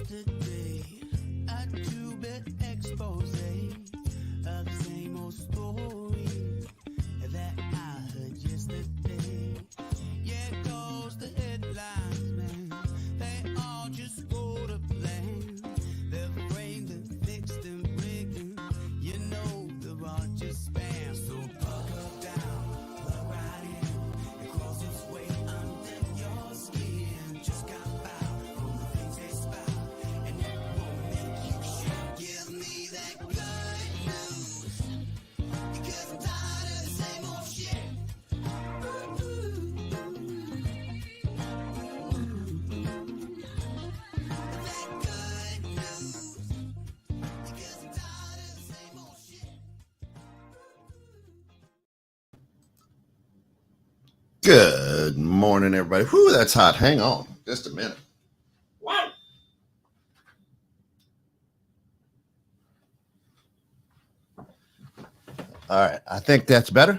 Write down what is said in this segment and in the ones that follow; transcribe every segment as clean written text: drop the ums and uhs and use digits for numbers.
today. A two-bit expose of the same old story that I heard yesterday. Yeah, it goes the headlines, man. They all just go to plan. They're framed and fixed and rigged, and you know they're all just spam. So buckle down, plug right in, and close its way under your skin. Just got bound from the things they spout, and it won't make you shout. Give me that good news, because I'm tired of the same old shit. That good news, because I'm tired of the same old shit. Good morning, everybody. Whew, that's hot. Hang on just a minute. Wow. All right. I think that's better.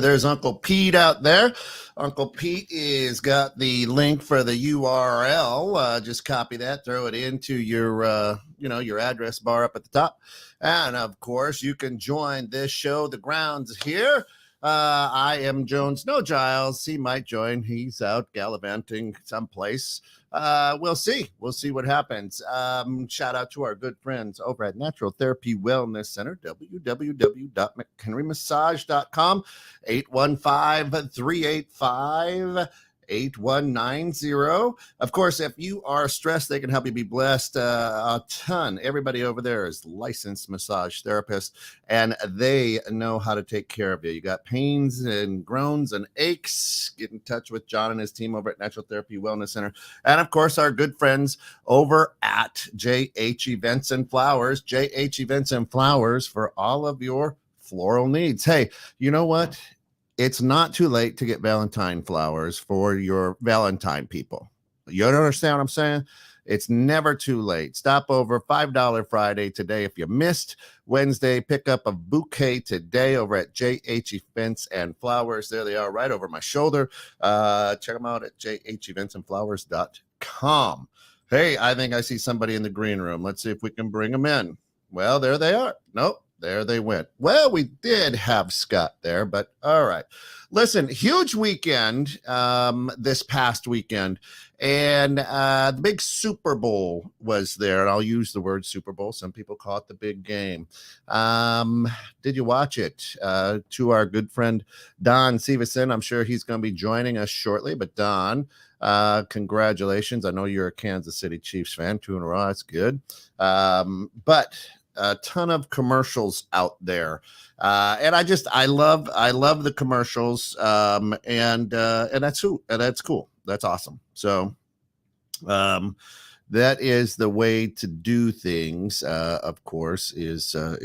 There's Uncle Pete out there. Uncle Pete is got the link for the URL. Just copy that, throw it into your, your address bar up at the top. And of course, you can join this show. The grounds here. I am Jones, no Giles. He might join. He's out gallivanting someplace. We'll see. We'll see what happens. Shout out to our good friends over at Natural Therapy Wellness Center, www.mchenrymassage.com, 815-385-8190. Of course, if you are stressed, they can help you be blessed a ton. Everybody over there is licensed massage therapists, and they know how to take care of you. You got pains and groans and aches, get in touch with John and his team over at Natural Therapy Wellness Center. And of course, our good friends over at JH Events and Flowers, JH Events and Flowers for all of your floral needs. Hey, you know what? It's not too late to get Valentine flowers for your Valentine people. You don't understand what I'm saying? It's never too late. Stop over $5 Friday today. If you missed Wednesday, pick up a bouquet today over at JH Events and Flowers. There they are right over my shoulder. Check them out at jheventsandflowers.com. Hey, I think I see somebody in the green room. Let's see if we can bring them in. Well, there they are. Nope. There they went. Well, we did have Scott there, but all right. Listen, huge weekend this past weekend. And the big Super Bowl was there. And I'll use the word Super Bowl. Some people call it the big game. Did you watch it? To our good friend, Don Severson. I'm sure he's going to be joining us shortly. But Don, congratulations. I know you're a Kansas City Chiefs fan. 2 in a row. That's good. But a ton of commercials out there. And I love the commercials. And that's cool. That's awesome. So, that is the way to do things. Of course, is to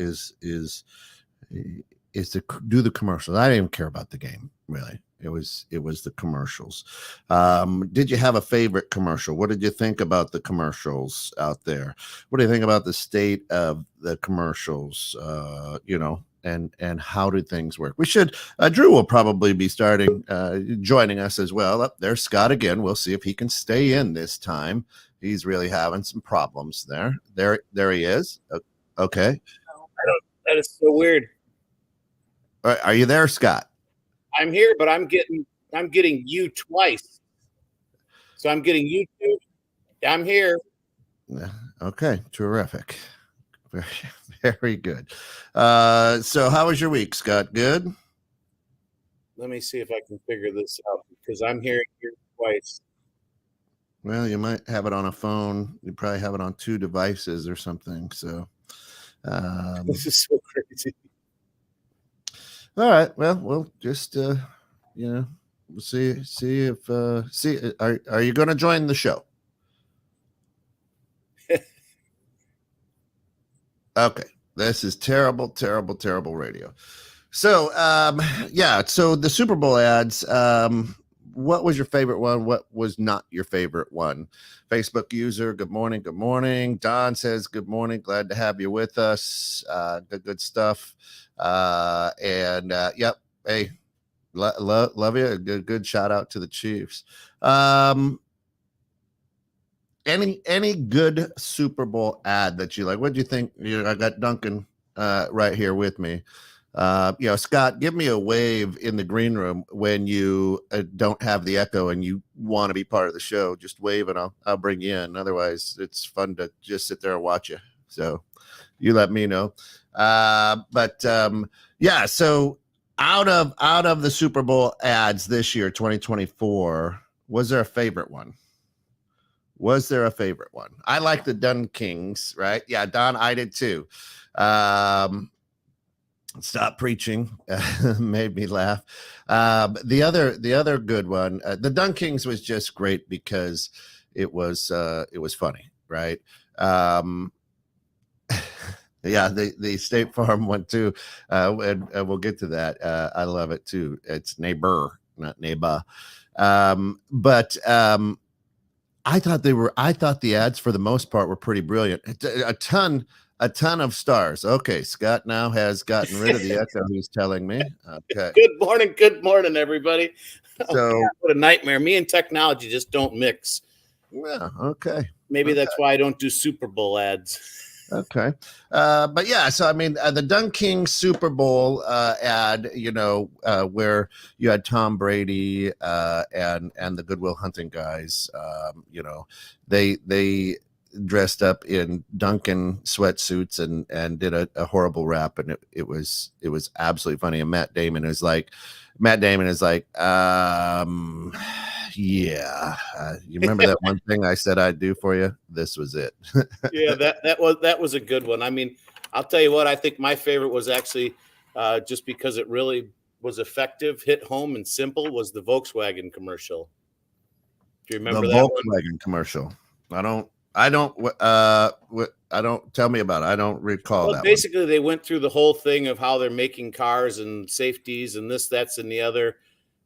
do the commercials. I didn't even care about the game, really. It was the commercials. Did you have a favorite commercial? What did you think about the commercials out there? What do you think about the state of the commercials? And how do things work? We should. Drew will probably be joining us as well. There's Scott again. We'll see if he can stay in this time. He's really having some problems there. There he is. Okay. That is so weird. All right, are you there, Scott? I'm here, but I'm getting you twice. So I'm getting you two. I'm here. Okay, terrific. Very, very good. So how was your week, Scott? Good? Let me see if I can figure this out because I'm hearing you twice. Well, you might have it on a phone. You probably have it on 2 devices or something. So This is so crazy. All right. Well, we'll just we'll see if are you going to join the show? Okay. This is terrible radio. So, so the Super Bowl ads, what was your favorite one? What was not your favorite one? Facebook user, good morning. Don says, good morning. Glad to have you with us. Good stuff. Yep. Hey, love you. Good shout out to the Chiefs. any good Super Bowl ad that you like? What do you think? I got Duncan right here with me. Scott, give me a wave in the green room when you don't have the echo and you want to be part of the show. Just wave and I'll bring you in. Otherwise, it's fun to just sit there and watch you. So you let me know. Yeah. So out of the Super Bowl ads this year, 2024, was there a favorite one? Was there a favorite one? I like the Dun Kings, right? Yeah, Don, I did too. Stop preaching made me laugh. The other good one, the Dun Kings, was just great because it was funny, right? Yeah, the State Farm one too, and we'll get to that. I love it too. It's neighbor, not neighbor. But I thought the ads for the most part were pretty brilliant. A ton of stars. Okay, Scott now has gotten rid of the echo. He's telling me. Okay. Good morning, everybody. So God, what a nightmare. Me and technology just don't mix. Yeah. Okay. Maybe that's why I don't do Super Bowl ads. Okay. But yeah, so I mean, the Dun King Super Bowl ad, where you had Tom Brady and the Goodwill Hunting guys, they dressed up in Duncan sweatsuits and did a horrible rap, and it was absolutely funny. And Matt Damon is like, yeah, you remember that one thing I said I'd do for you? This was it. Yeah, that was a good one. I mean, I'll tell you what, I think my favorite was actually just because it really was effective, hit home and simple, was the Volkswagen commercial. Do you remember the that Volkswagen commercial? I don't tell me about it. I don't recall that. Basically, they went through the whole thing of how they're making cars and safeties and this, that's, and the other.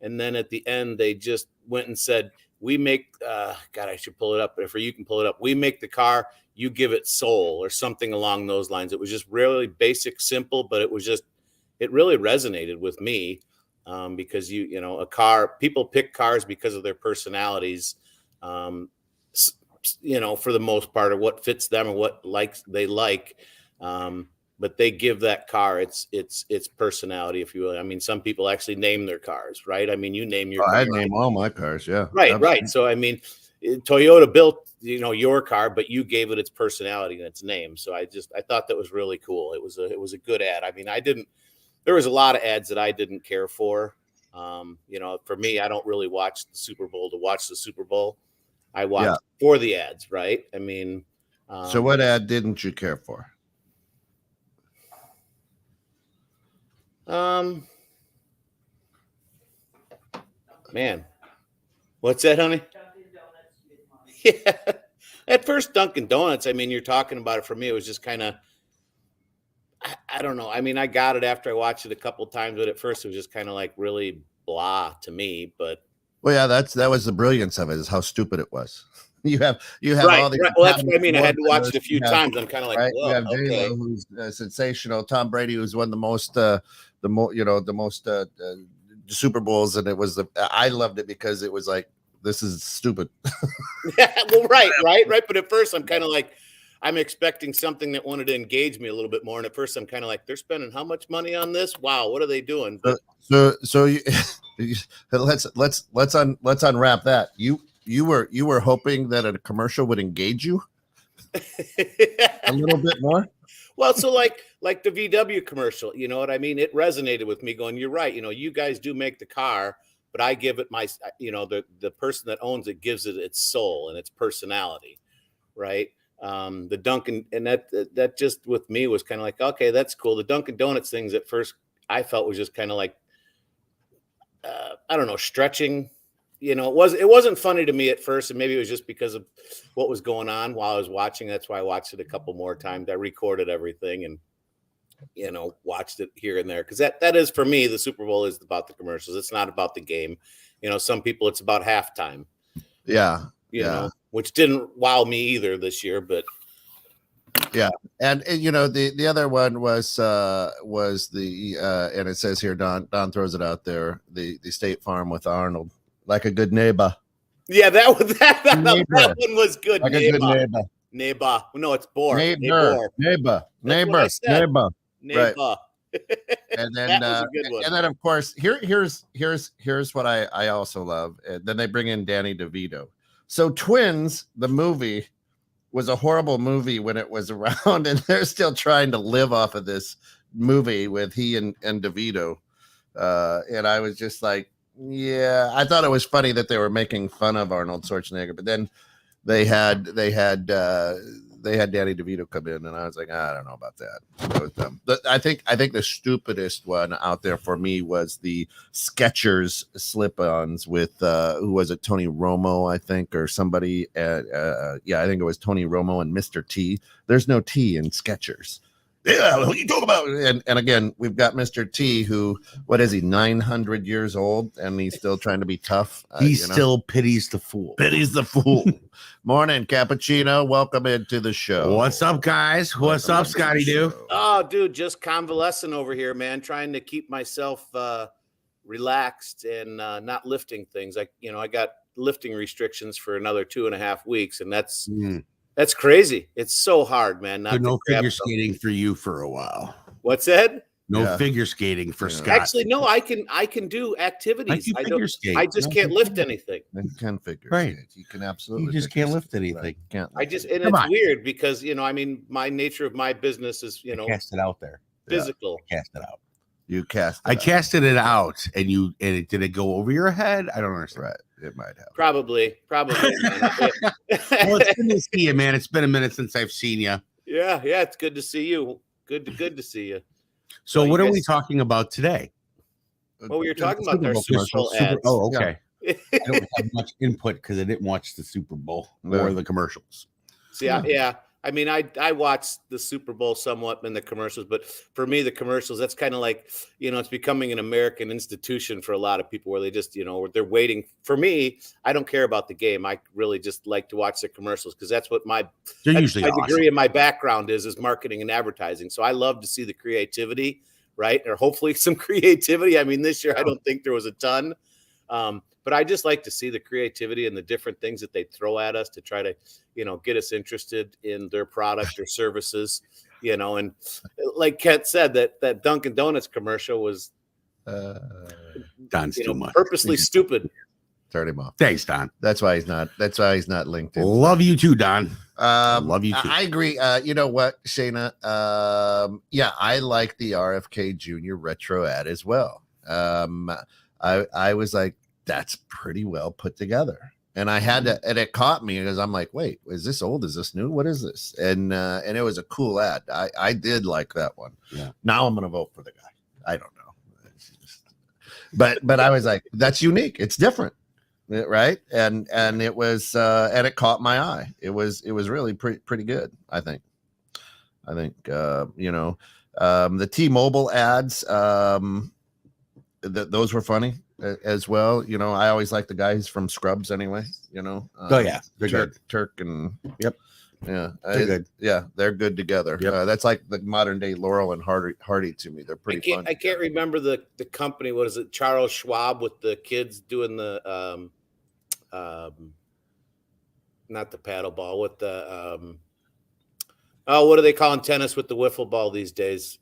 And then at the end, they just went and said, we make, God, I should pull it up, but you can pull it up. We make the car, you give it soul, or something along those lines. It was just really basic, simple, but it really resonated with me because a car, people pick cars because of their personalities, for the most part, or what fits them or what they like. But they give that car its personality, if you will. I mean, some people actually name their cars, right? I mean, you name your car. I name all my cars, yeah. Right, absolutely. Right. So I mean, Toyota built, your car, but you gave it its personality and its name. So I thought that was really cool. It was a good ad. I mean, there was a lot of ads that I didn't care for. For me, I don't really watch the Super Bowl to watch the Super Bowl. I watch for the ads, right? I mean, so what ad didn't you care for? Man, what's that, honey? Yeah, at first Dunkin' Donuts. I mean, you're talking about it. For me, it was just kind of, I don't know. I mean, I got it after I watched it a couple times, but at first it was just kind of like really blah to me. But well, yeah, that was the brilliance of it, is how stupid it was. You have right, all the right. Well, that's what I mean. I had to watch it a few times. I'm kind of like, right? Whoa, You have okay. J-Lo, who's sensational. Tom Brady, who's won the most Super Bowls, and it was I loved it because it was like, this is stupid. Yeah, well, right. But at first, I'm kind of like, I'm expecting something that wanted to engage me a little bit more, and at first, I'm kind of like, they're spending how much money on this? Wow, what are they doing? But, so let's unwrap that. You were hoping that a commercial would engage you a little bit more. Well, so like the VW commercial, you know what I mean? It resonated with me going, you're right. You guys do make the car, but I give it my, the person that owns it gives it its soul and its personality. Right. The Dunkin', and that just with me was kind of like, okay, that's cool. The Dunkin' Donuts things at first I felt was just kind of like, I don't know, stretching. It wasn't funny to me at first, and maybe it was just because of what was going on while I was watching. That's why I watched it a couple more times. I recorded everything and watched it here and there, because that is, for me, the Super Bowl is about the commercials. It's not about the game. Some people, it's about halftime. Yeah, which didn't wow me either this year, but yeah. And the other one was the and it says here, Don throws it out there, the State Farm with Arnold, like a good neighbor. Yeah, that Neighbor. one was good. Like a good neighbor. Neighbor. No, it's Boar. Neighbor. That's what I said. Neighbor. Right. Neighbor. And then That was a good one. and then of course here's what I also love. Then they bring in Danny DeVito. So Twins, the movie, was a horrible movie when it was around, and they're still trying to live off of this movie with he and DeVito. And I was just like, yeah, I thought it was funny that they were making fun of Arnold Schwarzenegger, but then they had Danny DeVito come in, and I was like, I don't know about that. With them. I think the stupidest one out there for me was the Skechers slip-ons with who was it, Tony Romo, I think, or somebody. Yeah, I think it was Tony Romo and Mr. T. There's no T in Skechers. Yeah, what you talking about? And again, we've got Mr. T, who, what is he, 900 years old, and he's still trying to be tough. He still pities the fool. Pities the fool. Morning, Cappuccino. Welcome into the show. What's up, guys? What's up, Scotty Doo? Oh, dude, just convalescing over here, man. Trying to keep myself relaxed and not lifting things. I got lifting restrictions for another 2.5 weeks, and that's crazy. It's so hard, man. So no figure skating for you for a while. What's that? No figure skating for Scott. Actually, no. I can do activities. I just can't lift anything. You can figure right. skate. You can absolutely. You just can't lift anything. Right. Can't. It's weird because my nature of my business is cast it out there. Physical. Cast it out. You cast. I casted it out, and did it go over your head? I don't understand. Right. It might have. Probably. Well, it's good to see you, man. It's been a minute since I've seen you. Yeah. It's good to see you. Good to see you. So, what are we talking about today? Well, we were talking about their Super Bowl ads. Oh, okay. I don't have much input because I didn't watch the Super Bowl or the commercials. See, yeah. I mean, I watched the Super Bowl somewhat in the commercials, but for me, the commercials, that's kind of like, it's becoming an American institution for a lot of people where they just, they're waiting. For me, I don't care about the game. I really just like to watch the commercials because that's what my degree and my background is marketing and advertising. So I love to see the creativity, right? Or hopefully some creativity. I mean, this year, I don't think there was a ton. But I just like to see the creativity and the different things that they throw at us to try to, get us interested in their product or services, and like Kent said, that Dunkin' Donuts commercial was Don's too much. Purposely stupid. Turn him off. Thanks, Don. That's why he's not linked in. Love you too, Don. Love you too. I agree. You know what, Shayna? Yeah, I like the RFK Jr. retro ad as well. I was like, that's pretty well put together. And I had to, and it caught me because I'm like, wait, is this old? Is this new? What is this? And it was a cool ad. I did like that one. Yeah. Now I'm going to vote for the guy. I don't know. But I was like, that's unique. It's different. Right. And it was, and it caught my eye. It was really pretty good. I think, the T-Mobile ads, those were funny as well. I always like the guys from Scrubs anyway, oh yeah, they're good. Turk and yep. Yeah, they're good. Yeah, they're good together. Yep. That's like the modern day Laurel and Hardy to me. They're pretty fun. I can't remember the company. What is it? Charles Schwab with the kids doing the not the paddle ball, with the what are they calling tennis with the wiffle ball these days?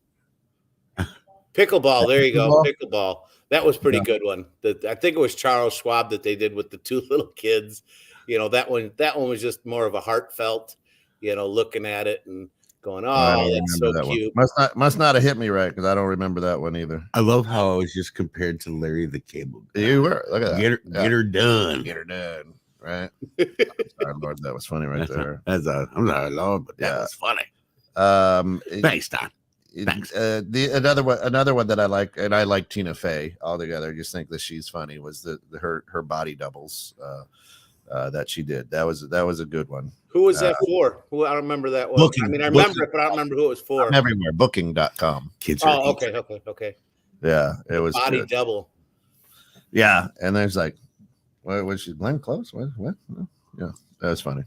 Pickleball. There you go. Pickleball. That was pretty good one. I think it was Charles Schwab that they did with the two little kids. That one was just more of a heartfelt, looking at it and going, oh, that's so cute. Must not have hit me right because I don't remember that one either. I love how I was just compared to Larry the Cable Guy. You were. Look at that. Get her done. Get her done. Right. Sorry, Lord, that was funny right there. I'm sorry, Lord, but that was funny. Thanks, Don. Thanks. Another one that I like, and I like Tina Fey altogether. I just think that she's funny. Was her body doubles that she did. That was a good one. Who was that for? I don't remember that one. I remember it, but I don't remember who it was for. I'm everywhere. Booking.com. Kids. Oh, okay. Yeah, it was body good. double. Yeah, and there's like, what was she? Glenn Close? What? Yeah, that was funny.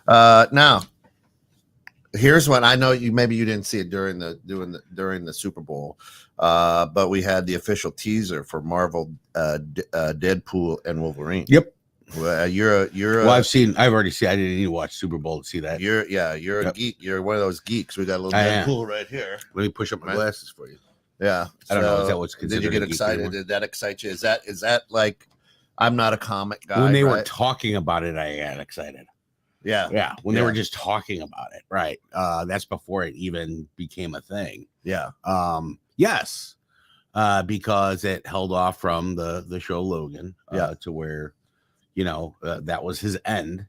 Now. Here's one. I know maybe you didn't see it during the Super Bowl, but we had the official teaser for Marvel, Deadpool and Wolverine. Yep. Well, you're Well, I've already seen. I didn't need to watch Super Bowl to see that. you're a geek. You're one of those geeks. We got a little I am. Deadpool right here. Let me push up my Right. glasses for you. Yeah, I don't know. Is so that what's did you considered get a geek excited? anymore? Did that excite you? Is that like I'm not a comic guy? When they were right? talking about it, I got excited. yeah, Yeah, when they Yeah. were just talking about it, right? That's before it even became a thing. yeah, Yes, because it held off from the show Logan, to where, that was his end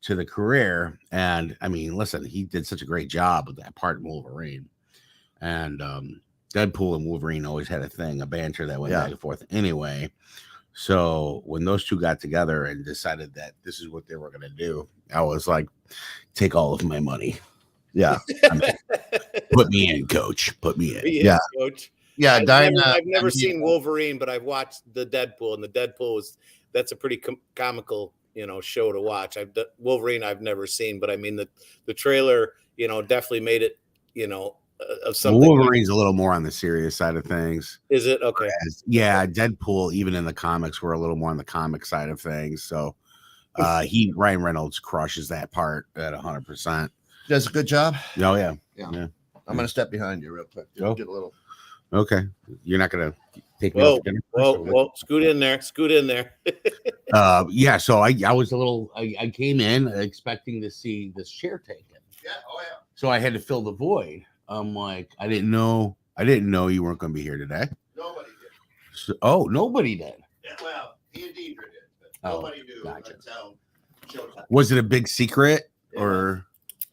to the career. And I mean, listen, he did such a great job with that part in Wolverine, and Deadpool and Wolverine always had a thing, a banter that went back and forth. Anyway, so when those two got together and decided that this is what they were going to do, I was like, take all of my money. yeah, Put me in, coach. Put me in. Yeah. Coach. yeah. I've never seen Wolverine, but I've watched the Deadpool, and the Deadpool that's a pretty comical, show to watch. Wolverine I've never seen, but I mean the trailer, definitely made it, of something. Wolverine's a little more on the serious side of things. Is it okay? Yeah, Deadpool, even in the comics, were a little more on the comic side of things. So Ryan Reynolds crushes that part at 100%. Does a good job. Oh yeah. I'm gonna step behind you real quick. Oh. Get a little. Okay, you're not gonna take me off dinner. Whoa, scoot in there. Yeah. So I was a little. I came in expecting to see this chair taken. Yeah. Oh yeah. So I had to fill the void. I'm like, I didn't know you weren't going to be here today. Nobody did. So, nobody did. Yeah, well, he and Deidre did, but nobody knew until showtime. Was it a big secret or?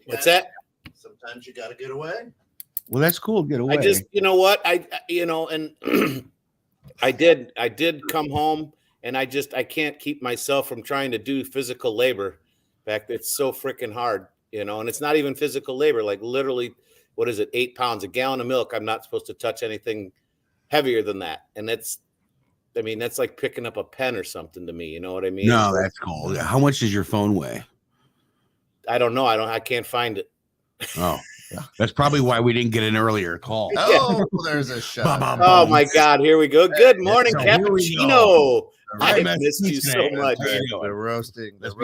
What's that? Sometimes you got to get away. Well, that's cool. Get away. I just, what and I did come home, and I can't keep myself from trying to do physical labor. In fact, it's so freaking hard, and it's not even physical labor. Like literally, what is it? 8 pounds, a gallon of milk. I'm not supposed to touch anything heavier than that. And that's like picking up a pen or something to me. You know what I mean? No, that's cool. How much does your phone weigh? I don't know. I can't find it. Oh, that's probably why we didn't get an earlier call. Oh, there's a shot. Oh my God. Here we go. Good morning, Cappuccino. I missed you so much. The roasting of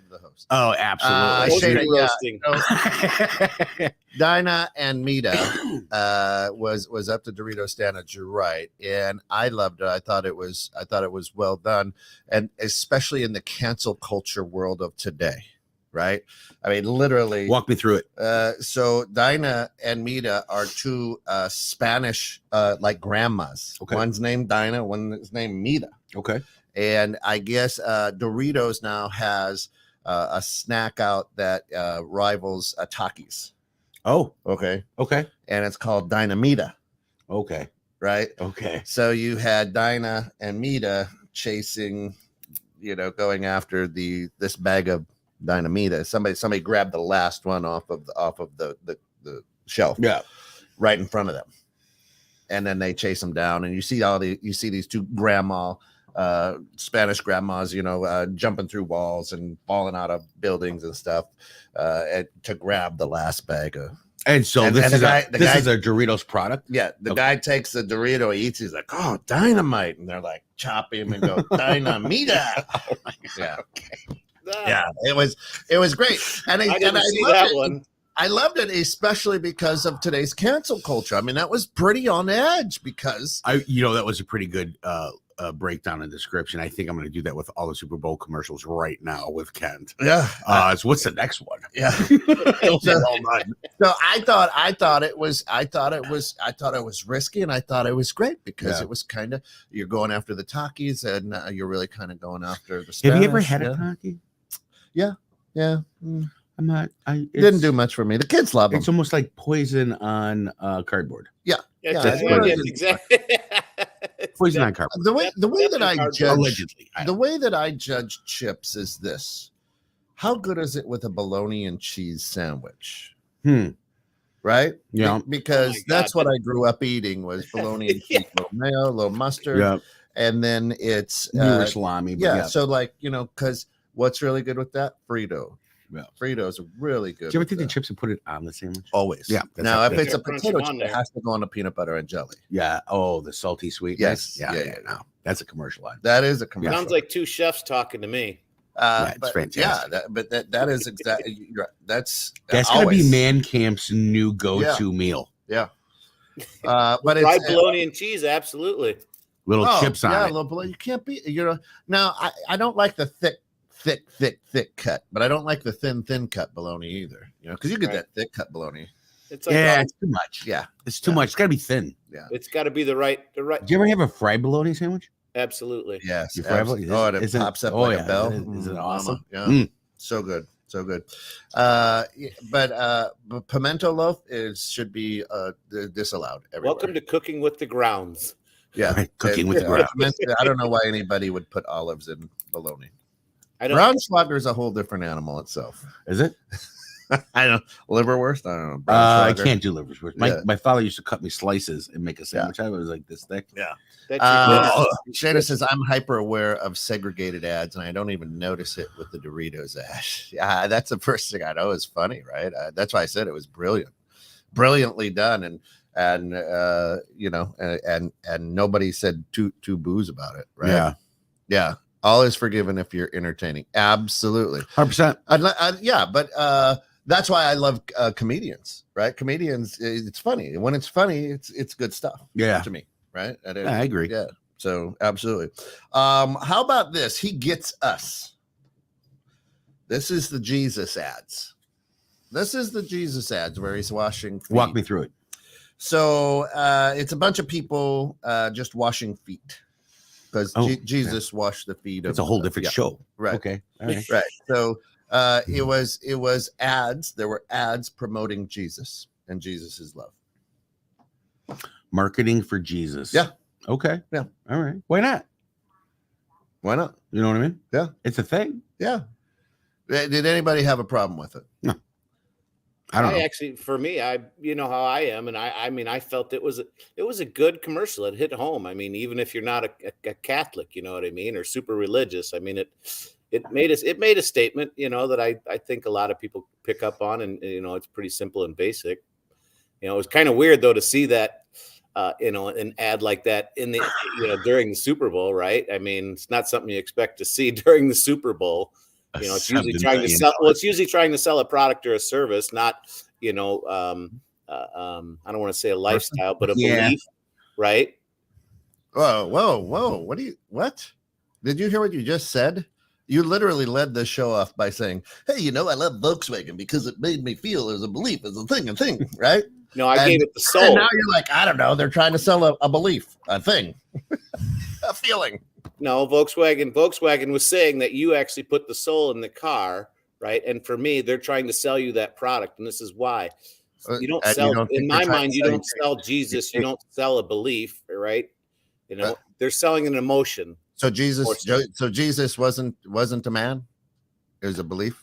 the host. Oh, absolutely. Dinah and Mita was up to Dorito standards. You're right, and I loved it. I thought it was well done, and especially in the cancel culture world of today. Right? I mean, literally. Walk me through it. So Dinah and Mita are two Spanish like grandmas. Okay. One's named Dinah, one's named Mita. Okay. And I guess Doritos now has a snack out that rivals Takis. Oh. Okay. Okay. And it's called Dynamita. Okay. Right? Okay. So you had Dinah and Mita chasing, going after this bag of Dynamita. Somebody grabbed the last one off of the shelf. Yeah. Right in front of them. And then they chase them down, and you see these two Spanish grandmas, jumping through walls and falling out of buildings and stuff, to grab the last bag of. And so this is a Doritos product. Yeah, the guy takes the Dorito, he eats. He's like, "Oh, dynamite!" And they're like, chop him and go, "Dynamita!" Oh my God. Yeah, Okay. yeah, it was great, and I see that one. I loved it, especially because of today's cancel culture. I mean, that was pretty on edge because that was a pretty good breakdown and description. I think I'm going to do that with all the Super Bowl commercials right now with Kent. Yeah. So what's the next one? Yeah. So I thought it was risky, and I thought it was great because it was kind of, you're going after the Takis, and you're really kind of going after the Spanish. Have you ever had a Taki? Yeah. Yeah. Mm. I'm not. Didn't do much for me. The kids love them. It's almost like poison on cardboard. Yeah. Exactly. Poison on cardboard. The way that I judge allegedly. The way that I judge chips is this: how good is it with a bologna and cheese sandwich? Right? Yeah. Because that's what I grew up eating was bologna and cheese, little mayo, little mustard, Yeah. and then it's salami. Yeah. So because what's really good with that? Frito. Yeah. Fritos are really good. Do you ever take the chips and put it on the sandwich? Always. Yeah. Now, if it's a Crunch potato on chip, there. it has to go on a peanut butter and jelly. Yeah. Oh, the salty sweet. Yes. Yeah. Yeah. No. That's a commercial ad. That is a commercial. Sounds like two chefs talking to me. It's fantastic. That is exactly. That's going to be Man Camp's new go-to meal. Yeah. But fried it's bologna and cheese, absolutely. Little chips on it. Little bologna. You can't be. Now I don't like the thick cut, but I don't like the thin cut bologna either. Because you get that thick cut bologna. It's like it's too much. Yeah, it's too much. It's got to be thin. Yeah, it's got to be the right. Do you ever have a fried bologna sandwich? Absolutely. Yes. Absolutely. It pops up like a bell. Is it awesome? Yeah. So good. But pimento loaf should be disallowed everywhere. Welcome to Cooking with the Grounds. Yeah, cooking with the grounds. I don't know why anybody would put olives in bologna. Brown schwager is a whole different animal itself. Is it? I don't know. Liverwurst? I don't know. I can't do liverwurst. My father used to cut me slices and make a sandwich. I was like this thick. Yeah. Shana says, I'm hyper aware of segregated ads, and I don't even notice it with the Doritos ad. Yeah, that's the first thing I know is funny, right? That's why I said it was brilliantly done, and nobody said two boos about it, right? Yeah. All is forgiven if you're entertaining. Absolutely, 100%. Yeah, but that's why I love comedians, right? Comedians, it's funny. When it's funny, it's good stuff. Yeah, to me. Right? I agree. Yeah. So absolutely. How about this? He gets us. This is the Jesus ads. Where he's washing feet. Walk me through it. So it's a bunch of people just washing feet because Jesus washed the feet. It's a whole different show. Right. Okay. All right. Right. So it was ads. There were ads promoting Jesus and Jesus's love. Marketing for Jesus. Yeah. Okay. Yeah. All right. Why not? Why not? You know what I mean? Yeah. It's a thing. Yeah. Did anybody have a problem with it? No. I don't know. Actually, for me, you know how I am, and I felt it was a good commercial. It hit home. I mean, even if you're not a Catholic, you know what I mean, or super religious. I mean, it made a statement, that I think a lot of people pick up on, and it's pretty simple and basic. It was kind of weird though to see that. An ad like that in the, during the Super Bowl, right? I mean, it's not something you expect to see during the Super Bowl. It's usually trying to sell. Well, it's usually trying to sell a product or a service, not, I don't want to say a lifestyle, but a belief, right? Whoa! What? Did you hear what you just said? You literally led the show off by saying, "Hey, I love Volkswagen because it made me feel as a belief, as a thing," right? No, I gave it the soul. And now you're like, I don't know. They're trying to sell a belief, a thing, a feeling. No, Volkswagen was saying that you actually put the soul in the car, right? And for me, they're trying to sell you that product, and this is why. You don't sell. In my mind, you don't sell Jesus. You don't sell a belief, right? They're selling an emotion. So Jesus wasn't a man. It was a belief.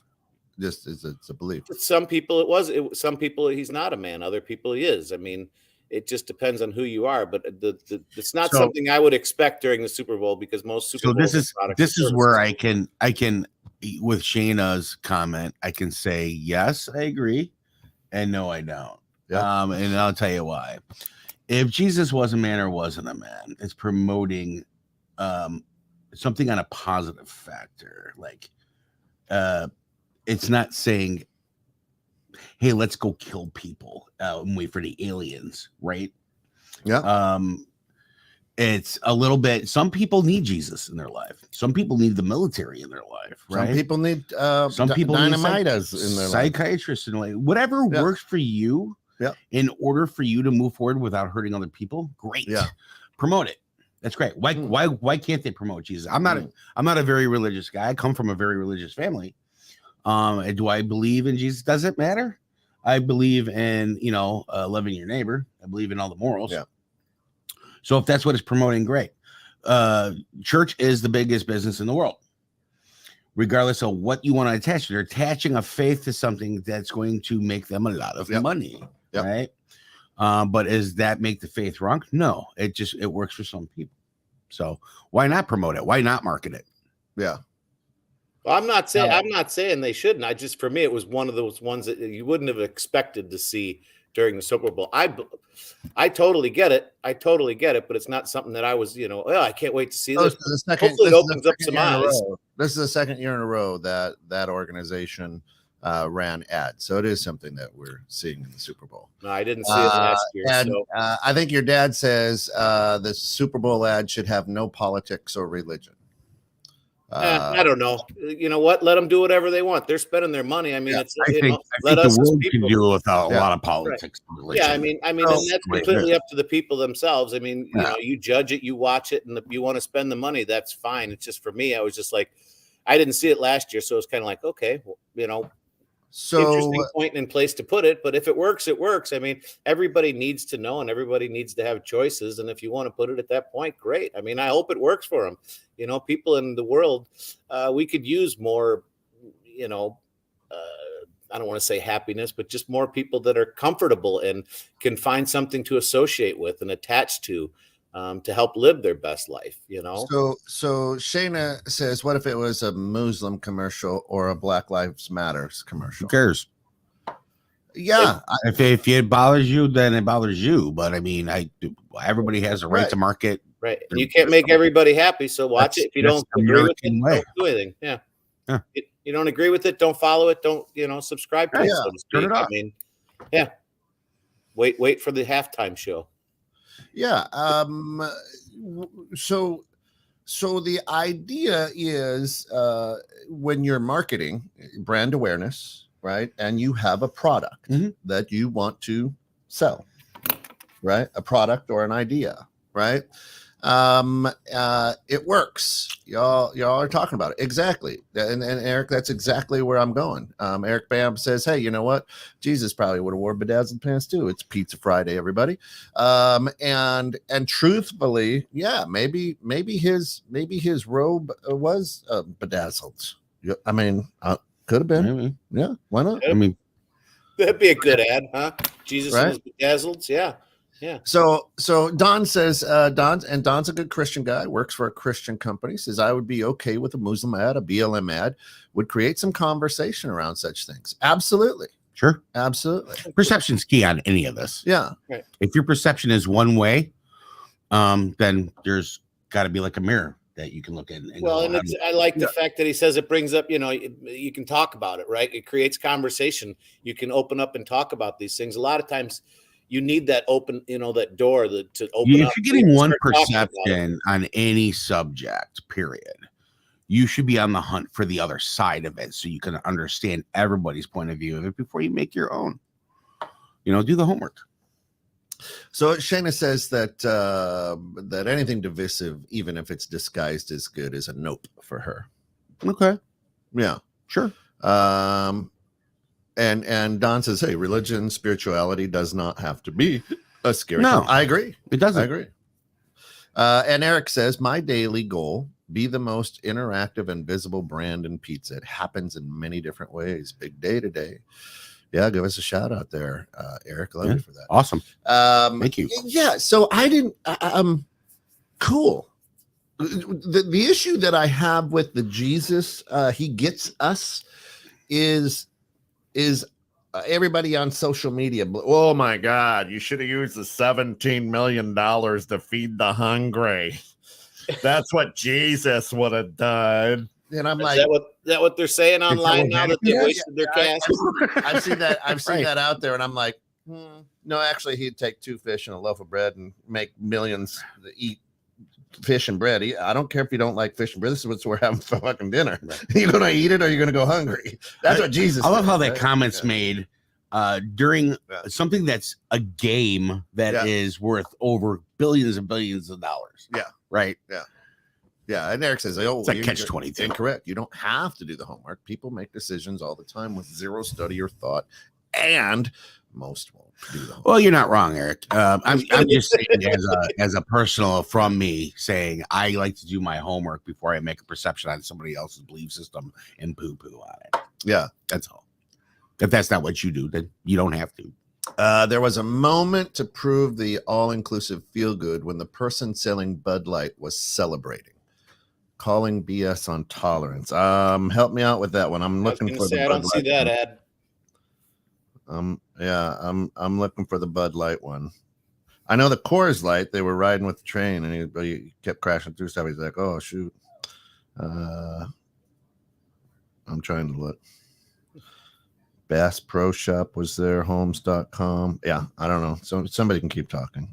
Just it's a belief. For some people some people he's not a man. Other people he is. I mean, it just depends on who you are. But it's not something I would expect during the Super Bowl because most Super Bowl. So this is where I can with Shayna's comment, I can say yes, I agree, and no, I don't. Yeah. And I'll tell you why. If Jesus was a man or wasn't a man, it's promoting something on a positive factor, like it's not saying, hey, let's go kill people and wait for the aliens, right? Yeah. It's a little bit, some people need Jesus in their life. Some people need the military in their life, right? Some people need dynamite in their psychiatrists in life. Whatever works for you in order for you to move forward without hurting other people, great. Yeah. Promote it. That's great. Why can't they promote Jesus? I'm not a very religious guy. I come from a very religious family. Do I believe in Jesus? Does it matter? I believe in, loving your neighbor. I believe in all the morals. Yeah. So if that's what it's promoting, great. Church is the biggest business in the world. Regardless of what you want to attach to, they're attaching a faith to something that's going to make them a lot of money, right? But does that make the faith wrong? No, it works for some people. So why not promote it? Why not market it? Yeah. Well, I'm not saying they shouldn't. For me, it was one of those ones that you wouldn't have expected to see during the Super Bowl. I totally get it. But it's not something that I was, oh, I can't wait to see this. Hopefully it opens up some eyes. This is the second year in a row that organization ran ads. So it is something that we're seeing in the Super Bowl. No, I didn't see it last year. And I think your dad says the Super Bowl ad should have no politics or religion. I don't know. You know what? Let them do whatever they want. They're spending their money. I mean, I think let us the as world people can do without a lot of politics. Right. Yeah, I mean, and that's completely up to the people themselves. I mean, you judge it, you watch it, and if you want to spend the money, that's fine. It's just for me, I was just like, I didn't see it last year, so it's kind of like, okay, well, so interesting point and place to put it, but if it works, it works. I mean, everybody needs to know, and everybody needs to have choices. And if you want to put it at that point, great. I mean, I hope it works for them. People in the world, we could use more. I don't want to say happiness, but just more people that are comfortable and can find something to associate with and attach to help live their best life. So Shayna says, what if it was a Muslim commercial or a Black Lives Matters commercial? Who cares? Yeah, if it bothers you, then it bothers you. But I mean, everybody has a right to market. Right, and you can't make everybody happy. So watch it. If you don't agree with it, don't do anything. Yeah. You don't agree with it, don't follow it. Don't subscribe to it. So to speak. Turn it off. I mean, yeah. Wait for the halftime show. Yeah. So the idea is when you're marketing, brand awareness, right? And you have a product that you want to sell, right? A product or an idea, right? It works. Y'all are talking about it. Exactly. And Eric, that's exactly where I'm going. Eric Bam says, hey, you know what? Jesus probably would have wore bedazzled pants too. It's Pizza Friday, everybody. And truthfully, yeah, maybe his robe was bedazzled. I mean, could have been. Maybe. Yeah. Why not? I mean, that'd be a good ad, huh? Jesus and his bedazzled. Yeah. Yeah. So Don says, Don's a good Christian guy, works for a Christian company, says I would be okay with a Muslim ad, a BLM ad, would create some conversation around such things. Absolutely. Sure. Absolutely. Perception's key on any of this. Yeah. Right. If your perception is one way, then there's got to be like a mirror that you can look in. I like the fact that he says it brings up, you can talk about it, right? It creates conversation. You can open up and talk about these things. A lot of times you need that open, that door to open up. If you're getting one perception on any subject, period, you should be on the hunt for the other side of it so you can understand everybody's point of view of it before you make your own. Do the homework. So Shayna says that anything divisive, even if it's disguised as good, is a nope for her. Okay. Yeah. Sure. And Don says, hey, religion, spirituality does not have to be a scary No, thing. I agree. It doesn't. I agree. And Eric says, my daily goal, be the most interactive and visible brand in pizza. It happens in many different ways. Big day today. Yeah, give us a shout out there, Eric. Love you for that. Awesome. Thank you. Yeah, so I didn't cool. The issue that I have with the Jesus he gets us is everybody on social media. Oh my God, you should have used the $17 million to feed the hungry. That's what Jesus would have done. And I'm like, is that what they're saying online now that they wasted their cash? I've seen that. I've seen that out there, and I'm like, no, actually, he'd take 2 fish and a loaf of bread and make millions to eat fish and bread. I don't care if you don't like fish and bread. This is what we're having for fucking dinner. Right. You're gonna eat it or you're gonna go hungry. That's what Jesus. I love how that comment's made during something that's a game that is worth over billions and billions of dollars. Yeah. Right. Yeah. Yeah, and Eric says, "Oh, it's like catch-22." Incorrect. You don't have to do the homework. People make decisions all the time with zero study or thought, and most won't do the homework. Well, you're not wrong, Eric. I'm just saying, as a personal from me, saying I like to do my homework before I make a perception on somebody else's belief system and poo-poo on it. Yeah, that's all. If that's not what you do, then you don't have to. There was a moment to prove the all-inclusive feel-good when the person selling Bud Light was celebrating. Calling BS on tolerance. Help me out with that one. I'm looking for the I don't see that ad. I'm looking for the Bud Light one. I know the Coors Light. They were riding with the train, and he kept crashing through stuff. He's like, "Oh shoot." I'm trying to look. Bass Pro Shop was there. Homes.com. Yeah, I don't know. So somebody can keep talking.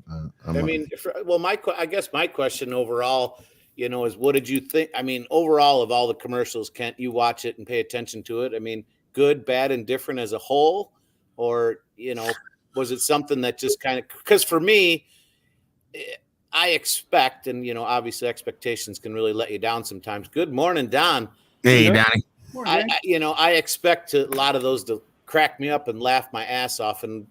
I guess my question overall, is what did you think? I mean, overall of all the commercials, Kent, you watch it and pay attention to it. I mean, good, bad, and different as a whole, or was it something that just kind of? Because for me, I expect, and obviously expectations can really let you down sometimes. Good morning, Don. Hey, Donnie. I expect a lot of those to crack me up and laugh my ass off. And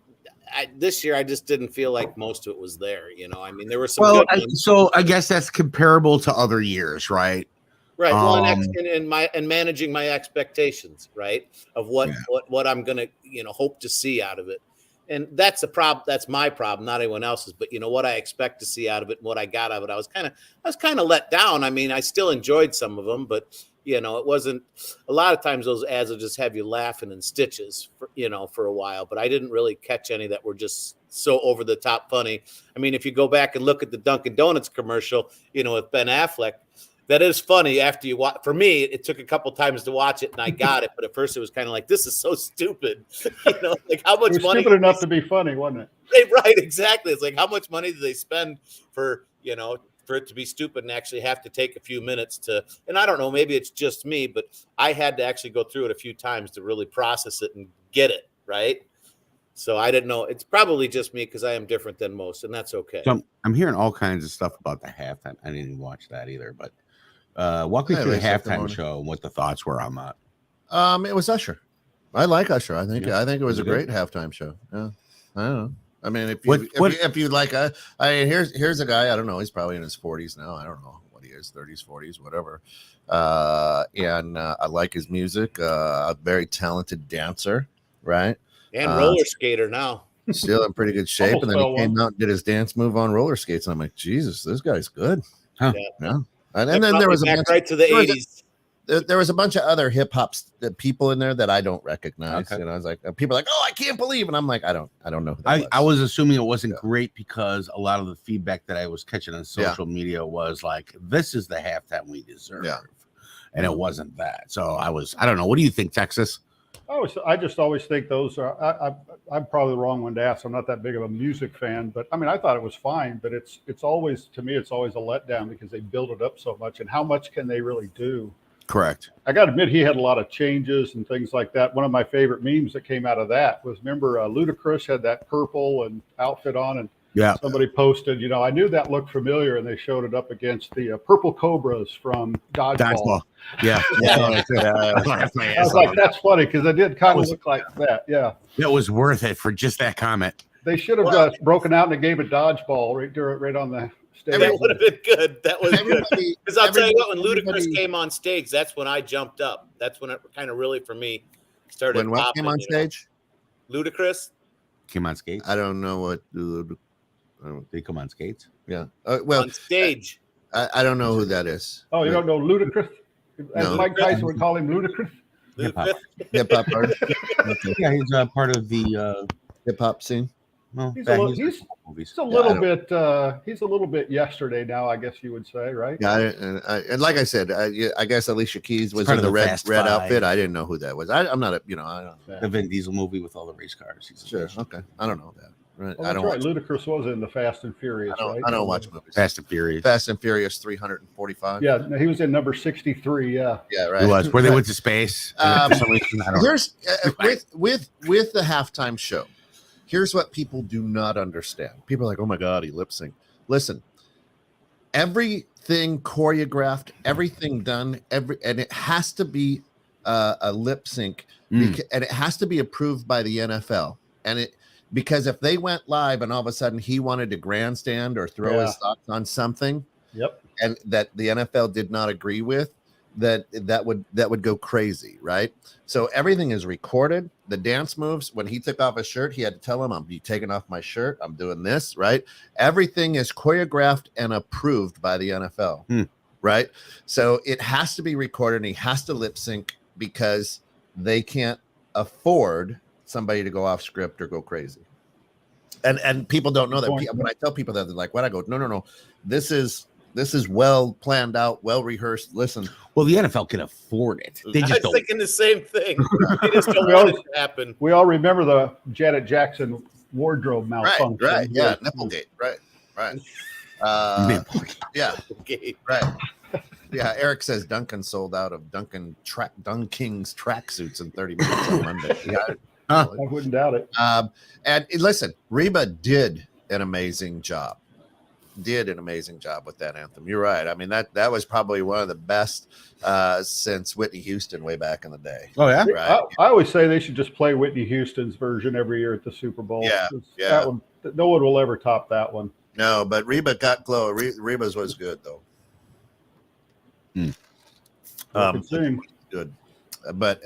this year, I just didn't feel like most of it was there. I mean, there were some good ones. So I guess that's comparable to other years, right? Right. Well, and managing my expectations, right, of what I'm gonna hope to see out of it. And that's a problem. That's my problem, not anyone else's. But what I expect to see out of it and what I got out of it, I was kind of let down. I mean, I still enjoyed some of them, but it wasn't. A lot of times those ads will just have you laughing in stitches, for a while. But I didn't really catch any that were just so over the top funny. I mean, if you go back and look at the Dunkin' Donuts commercial, with Ben Affleck. That is funny after you watch. For me, it took a couple times to watch it, and I got it. But at first, it was kind of like, "This is so stupid." Like how much money? Stupid enough to be funny, wasn't it? Right, exactly. It's like how much money do they spend for for it to be stupid and actually have to take a few minutes to? And I don't know, maybe it's just me, but I had to actually go through it a few times to really process it and get it right. So I didn't know. It's probably just me because I am different than most, and that's okay. So I'm hearing all kinds of stuff about the halftime. I didn't even watch that either, but. Walk me through the halftime show and what the thoughts were on that. It was Usher. I like Usher. I think it was a great halftime show. Yeah, I don't know. I mean, if you like, here's a guy. I don't know. He's probably in his 40s now. I don't know what he is, 30s, 40s, whatever. And I like his music. A very talented dancer, right? And roller skater now. Still in pretty good shape. And then he came out and did his dance move on roller skates. And I'm like, Jesus, this guy's good. Huh. Yeah. And then there was a bunch right to the 80s. There was a bunch of other hip hop people in there that I don't recognize. Okay. I was like, people are like, "Oh, I can't believe," and I'm like, I don't know. Who that was. I was assuming it wasn't great because a lot of the feedback that I was catching on social media was like, "This is the halftime we deserve," and it wasn't that. So I don't know. What do you think, Texas? I just always think those are. I'm probably the wrong one to ask. I'm not that big of a music fan, but I mean, I thought it was fine. But it's always, to me, it's always a letdown because they build it up so much. And how much can they really do? Correct. I got to admit, he had a lot of changes and things like that. One of my favorite memes that came out of that was, remember, Ludacris had that purple and outfit on, and somebody posted, I knew that looked familiar, and they showed it up against the purple Cobras from Dodgeball. Yeah. I was like, that's funny because it did kind of look like that. Yeah. It was worth it for just that comment. They should have broken out in a game of dodgeball right on the stage. That would have been good. That was good. Because I'll tell you what, when Ludacris came on stage, that's when I jumped up. That's when it kind of really, for me, started. When what came on stage? Ludacris came on skates. I don't know what. They come on skates. Yeah. Well, on stage. I don't know who that is. Oh, you don't know Ludacris? As Mike Tyson would call him, Ludacris. Hip hop artist. Yeah, he's part of the hip hop scene. Well, he's a little bit yesterday now, I guess you would say, right? Yeah, and like I said, I guess Alicia Keys was in the red outfit. I didn't know who that was. I'm not I don't know. The Vin Diesel movie with all the race cars. Sure. Okay. I don't know that. Right. Well, that's right. Ludacris was in the Fast and Furious, right? I don't watch movies. Fast and Furious. 345. Yeah, he was in number 63. Yeah. Yeah, right. He was where they went to space. Here's with the halftime show. Here's what people do not understand. People are like, "Oh my God, he lip synced." Listen, everything choreographed, everything done, and it has to be a lip sync, and it has to be approved by the NFL, because if they went live and all of a sudden he wanted to grandstand or throw his thoughts on something, and that the NFL did not agree with, that would go crazy, right? So everything is recorded. The dance moves, when he took off his shirt, he had to tell him, "I'm taking off my shirt. I'm doing this," right? Everything is choreographed and approved by the NFL, right? So it has to be recorded, and he has to lip sync because they can't afford somebody to go off script or go crazy. And people don't know that. When I tell people that, they're like, "What?" I go, "No. This is well planned out, well rehearsed. Listen." Well, the NFL can afford it. They just I was thinking the same thing. They just don't want it to happen. We all remember the Janet Jackson wardrobe malfunction. Right. Yeah. Nipplegate. Right. Yeah. Right. Yeah. Eric says Duncan sold out of Dunking's tracksuits in 30 minutes on Monday. Yeah. I wouldn't doubt it. And listen, Reba did an amazing job. With that anthem. You're right. I mean, that was probably one of the best since Whitney Houston way back in the day. Oh yeah, right. I always say they should just play Whitney Houston's version every year at the Super Bowl. Yeah. That one, no one will ever top that one. No, but Reba got glow. Reba's was good though. Good. But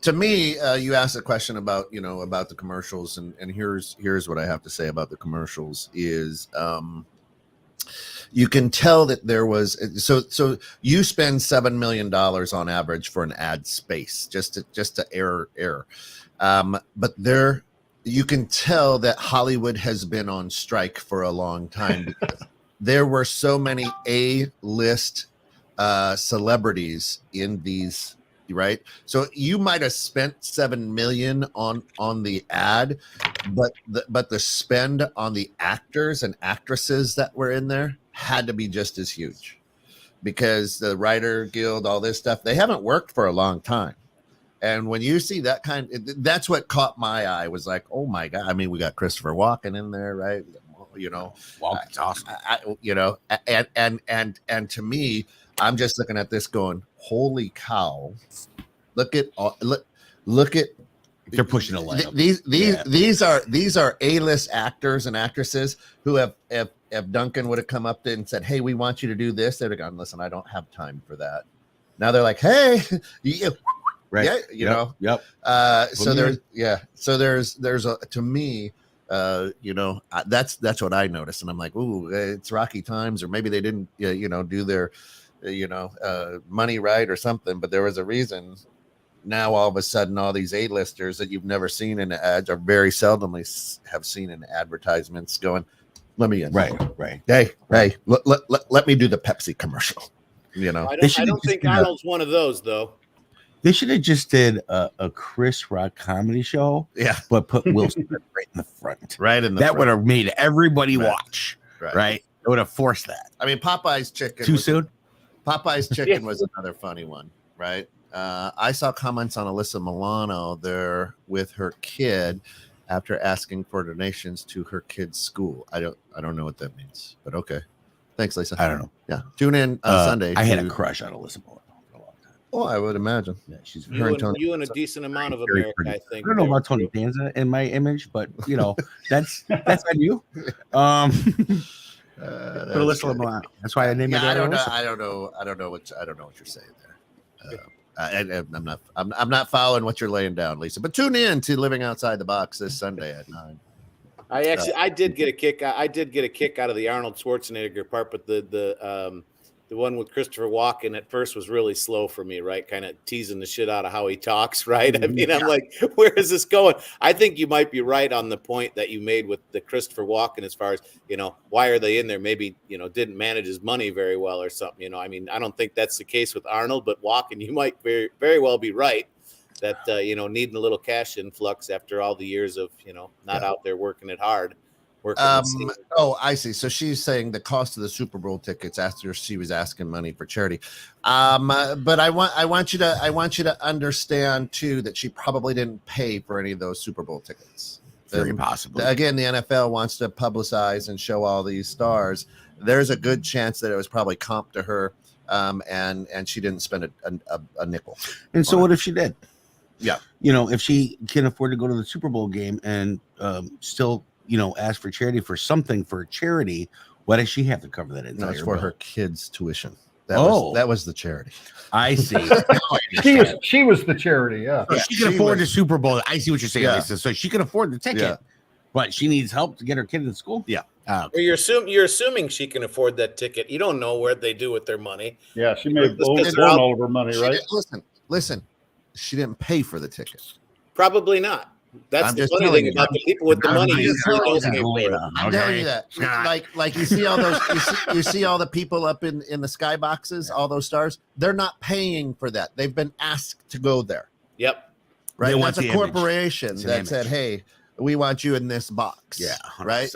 to me, you asked a question about about the commercials, and here's what I have to say about the commercials is. You can tell that there was so you spend $7 million on average for an ad space just to air. But there you can tell that Hollywood has been on strike for a long time because there were so many A-list celebrities in these. Right, so you might have spent $7 million on the ad, but the spend on the actors and actresses that were in there had to be just as huge, because the Writer Guild, all this stuff, they haven't worked for a long time, and when you see that that's what caught my eye. Was like, oh my god! I mean, we got Christopher Walken in there, right? Walken's awesome. And to me, I'm just looking at this going, holy cow! Look at they're pushing a line. These are A-list actors and actresses who have if Duncan would have come up to and said, "Hey, we want you to do this," they'd have gone, "Listen, I don't have time for that." Now they're like, "Hey, right? Yeah, Yep. So there's to me. That's what I noticed, and I'm like, ooh, it's rocky times, or maybe they didn't, do their, money right or something. But there was a reason. Now all of a sudden, all these A-listers that you've never seen in the ads, or very seldomly have seen in advertisements, going, "Let me in." Right. Hey, let me do the Pepsi commercial. I don't think Arnold's one of those though. They should have just did a Chris Rock comedy show, but put Will Smith right in the front. That would have made everybody watch. Right? It would have forced that. I mean, Popeye's chicken. Too soon? Popeye's chicken was another funny one, right? I saw comments on Alyssa Milano there with her kid after asking for donations to her kid's school. I don't know what that means, but okay. Thanks, Lisa. I don't know. Yeah, tune in Sunday. I had a crush on Alyssa Milano. Oh, I would imagine. Yeah, she's you and a decent amount of America, I think. I don't know about Tony Danza in my image, but that's on you. But Alyssa Milano. That's why I named it. I don't know what you're saying there. I'm not following what you're laying down, Lisa. But tune in to Living Outside the Box this Sunday at 9. I did get a kick. I did get a kick out of the Arnold Schwarzenegger part, but the one with Christopher Walken at first was really slow for me, right? Kind of teasing the shit out of how he talks, right? I mean, I'm like, where is this going? I think you might be right on the point that you made with the Christopher Walken as far as, why are they in there? Maybe, didn't manage his money very well or something, I mean, I don't think that's the case with Arnold, but Walken, you might very, very well be right that, needing a little cash influx after all the years of, not out there working it hard. I see. So she's saying the cost of the Super Bowl tickets after she was asking money for charity. But I want you to understand too that she probably didn't pay for any of those Super Bowl tickets. Very possible. Again, the NFL wants to publicize and show all these stars. There's a good chance that it was probably comped to her, and she didn't spend a nickel. And so, what if she did? Yeah, if she can afford to go to the Super Bowl game and still. Ask for charity for something for charity. Why does she have to cover that entire? No, it's for her kids' tuition. That was the charity. I see. She was the charity. Yeah, she can afford the Super Bowl. I see what you're saying, Lisa. So she can afford the ticket, but she needs help to get her kid to school. Yeah. Well, you're assuming she can afford that ticket. You don't know what they do with their money. Yeah, she made blown all of her money, right? Listen. She didn't pay for the ticket. Probably not. That's I'm the just funny telling thing you. about the people with the money. I'm just telling you that. I'm telling Okay. you that. Like you see all those, you see all the people up in the skyboxes, all those stars. They're not paying for that. They've been asked to go there. Yep. Right. They want That's a the image. corporation It's an that image. said, "Hey, we want you in this box." Yeah, 100%, right.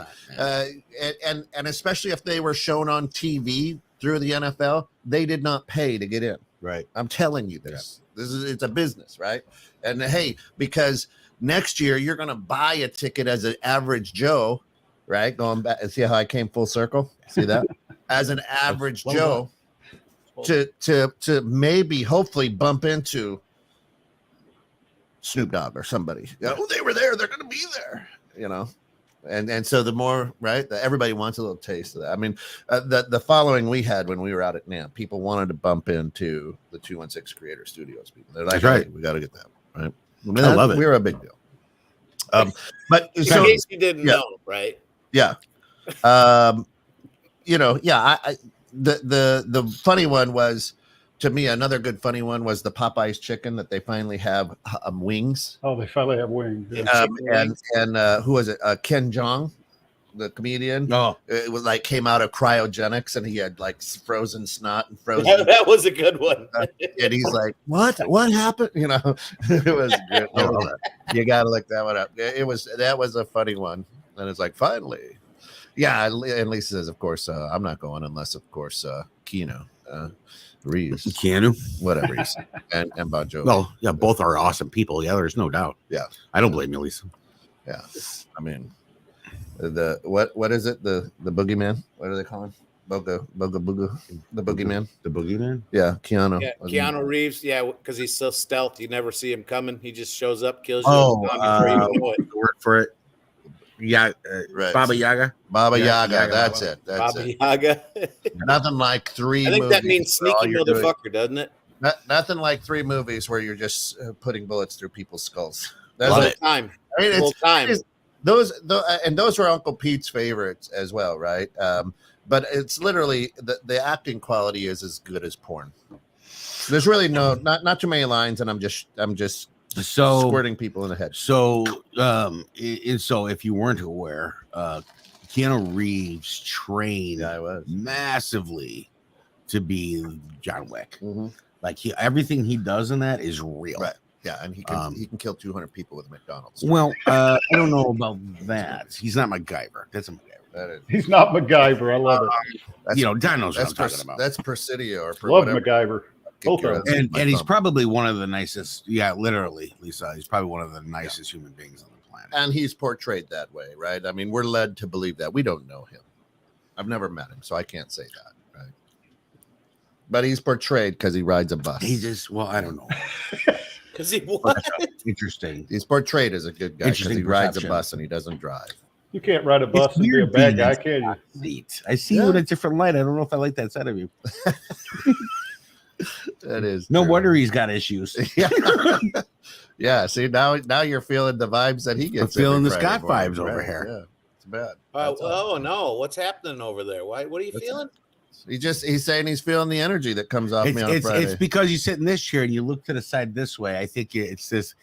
And especially if they were shown on TV through the NFL, they did not pay to get in. Right. I'm telling you this. It's a business, right? And hey, because next year you're going to buy a ticket as an average Joe, right? Going back and see how I came full circle. See that? As an average Joe, to maybe hopefully bump into Snoop Dogg or somebody. Oh, they were there. They're going to be there. And so the more, right, everybody wants a little taste of that. I mean, the following we had when we were out at NAMP, people wanted to bump into the 216 Creator Studios people. They're like, that's right. Hey, we got to get that, right? I love it. We're a big deal. But In so, case you didn't know, right? yeah. The funny one was, to me, another good funny one was the Popeyes chicken that they finally have wings. Oh, they finally have wings. Yeah. And who was it? Ken Jeong, the comedian. Oh, It was like came out of cryogenics, and he had like frozen snot and frozen. That was a good one. And he's like, "What happened?" It was good. You got to look that one up. That was a funny one, and it's like finally, yeah. And Lisa says, "Of course, I'm not going unless, of course, Keanu." Reeves, Keanu, whatever he's and Bon Jovi. Well, yeah, both are awesome people. Yeah, there's no doubt. Yeah, I don't blame you, Lisa. Yeah, I mean, the what is it? The boogeyman? What do they call him? Boga, the boogeyman. The boogeyman. Yeah, Keanu. Yeah, Keanu Reeves. Yeah, because he's so stealth, you never see him coming. He just shows up, kills you. Oh, the word for it. Yeah, right. Baba Yaga. Baba Yaga. Yaga, That's Baba. it. That's Baba it. Yaga. Nothing like three. I think that movies means where all sneaky you're doing- motherfucker, doesn't it? Nothing like 3 movies where you're just putting bullets through people's skulls. The That's whole it. time. I mean, The whole time. Those were Uncle Pete's favorites as well, right? But it's literally the acting quality is as good as porn. There's really not too many lines, and I'm just So squirting people in the head. So, so if you weren't aware, Keanu Reeves trained massively to be John Wick. Mm-hmm. Like everything he does in that is real. Right. Yeah, and he can kill 200 people with McDonald's. Well, I don't know about that. He's not MacGyver. That's a MacGyver. He's not MacGyver. I love it. Don knows what I'm talking about. That's Presidio or Love whatever. MacGyver. Both of them. And he's probably one of the nicest. Yeah, literally, Lisa. He's probably one of the nicest human beings on the planet. And he's portrayed that way, right? I mean, we're led to believe that. We don't know him. I've never met him, so I can't say that, right? But he's portrayed because he rides a bus. He just, I don't know. Because he what? Interesting. He's portrayed as a good guy because he rides a bus and he doesn't drive. You can't ride a bus and be a bad guy, can you? Neat. I see you in a different light. I don't know if I like that side of you. That is no true. wonder he's got issues. Yeah. Yeah. See, now you're feeling the vibes that he gets. I'm feeling the every Scott Friday morning, vibes over right? here. Yeah, it's bad. Oh no, what's happening over there? What are you feeling? He's saying he's feeling the energy that comes off me on Friday. It's because you sit in this chair and you look to the side this way. I think it's this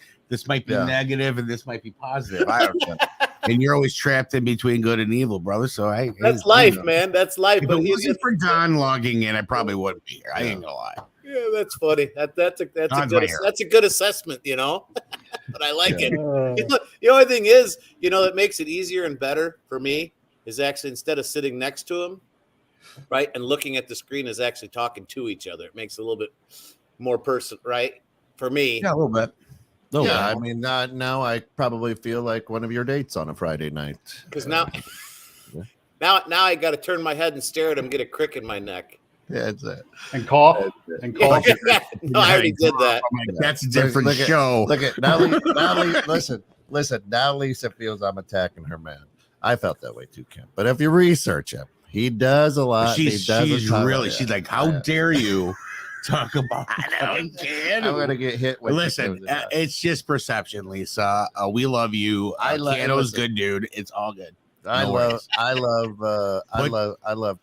might be negative and this might be positive. I don't know. And you're always trapped in between good and evil, brother. So that's life, man. That's life. If it wasn't for Don logging in, I probably wouldn't be here. I ain't gonna lie. Yeah, that's funny. That's a good assessment, but I like it. The only thing is, that makes it easier and better for me is actually instead of sitting next to him, right, and looking at the screen is actually talking to each other. It makes it a little bit more right, for me. Yeah, a little bit. I mean, now I probably feel like one of your dates on a Friday night. Because now I got to turn my head and stare at him, get a crick in my neck. Yeah, that's it. And cough. And cough. No, I already did that. That's a different show. Look at now. Listen. Now Lisa feels I'm attacking her man. I felt that way too, Kim. But if you research him, he does a lot. She's like, how dare you talk about? I'm gonna get hit with. Listen, it's just perception, Lisa. We love you. Keanu's good dude. It's all good. I love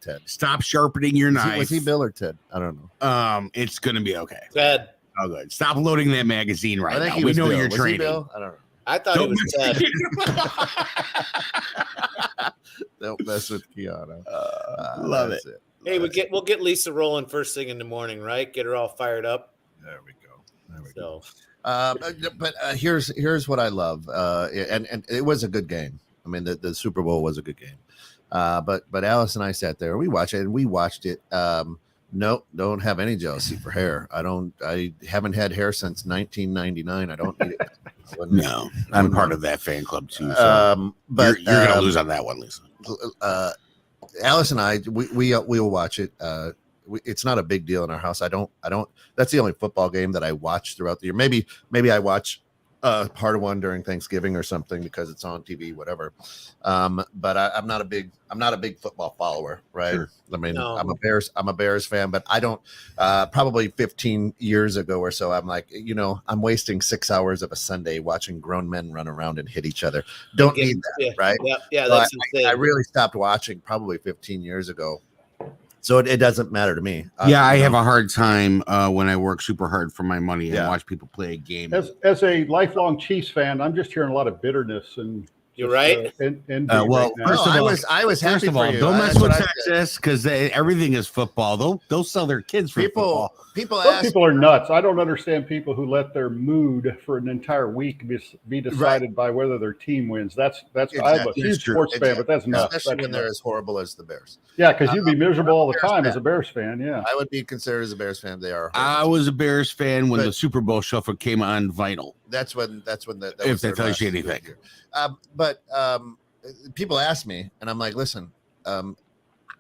Ted. Stop sharpening your knife. Was he Bill or Ted? I don't know. It's gonna be okay. Ted. Oh, good. Stop loading that magazine right now. We know you're was training. Bill? I don't know. I thought he was dead. Don't mess with Keanu. Love it. Hey, we'll get Lisa rolling first thing in the morning, right? Get her all fired up. There we go. But here's what I love, and it was a good game. I mean, the Super Bowl was a good game. But Alice and I sat there. We watched it, and we watched it. Nope, don't have any jealousy for hair. I haven't had hair since 1999. I don't need it. No, I'm part of that fan club too. So but you're gonna lose on that one, Lisa. Alice and I, we'll watch it. It's not a big deal in our house. I don't. That's the only football game that I watch throughout the year. Maybe I watch part of one during Thanksgiving or something because it's on TV, whatever. But I'm not a big football follower, right? Sure. I mean, no. I'm a Bears fan, but I don't. Probably 15 years ago or so, I'm like, I'm wasting 6 hours of a Sunday watching grown men run around and hit each other. Don't need that, right? Yeah, that's insane. I really stopped watching probably 15 years ago. So it doesn't matter to me. I have a hard time when I work super hard for my money and watch people play a game. As a lifelong Chiefs fan, I'm just hearing a lot of bitterness and. You're right. Well, first of all, I was happy for you. Don't mess with Texas because everything is football. They'll sell their kids for football. People are nuts. I don't understand people who let their mood for an entire week be decided by whether their team wins. That's exactly. I'm a huge sports fan, but that's nuts. Especially when they're as horrible as the Bears. Yeah, because you'd be miserable all the time as a Bears fan. Yeah, I would be considered as a Bears fan. They are. I was a Bears fan when the Super Bowl shuffle came on vinyl. That's when if that tells you anything. But people ask me, and I'm like, listen,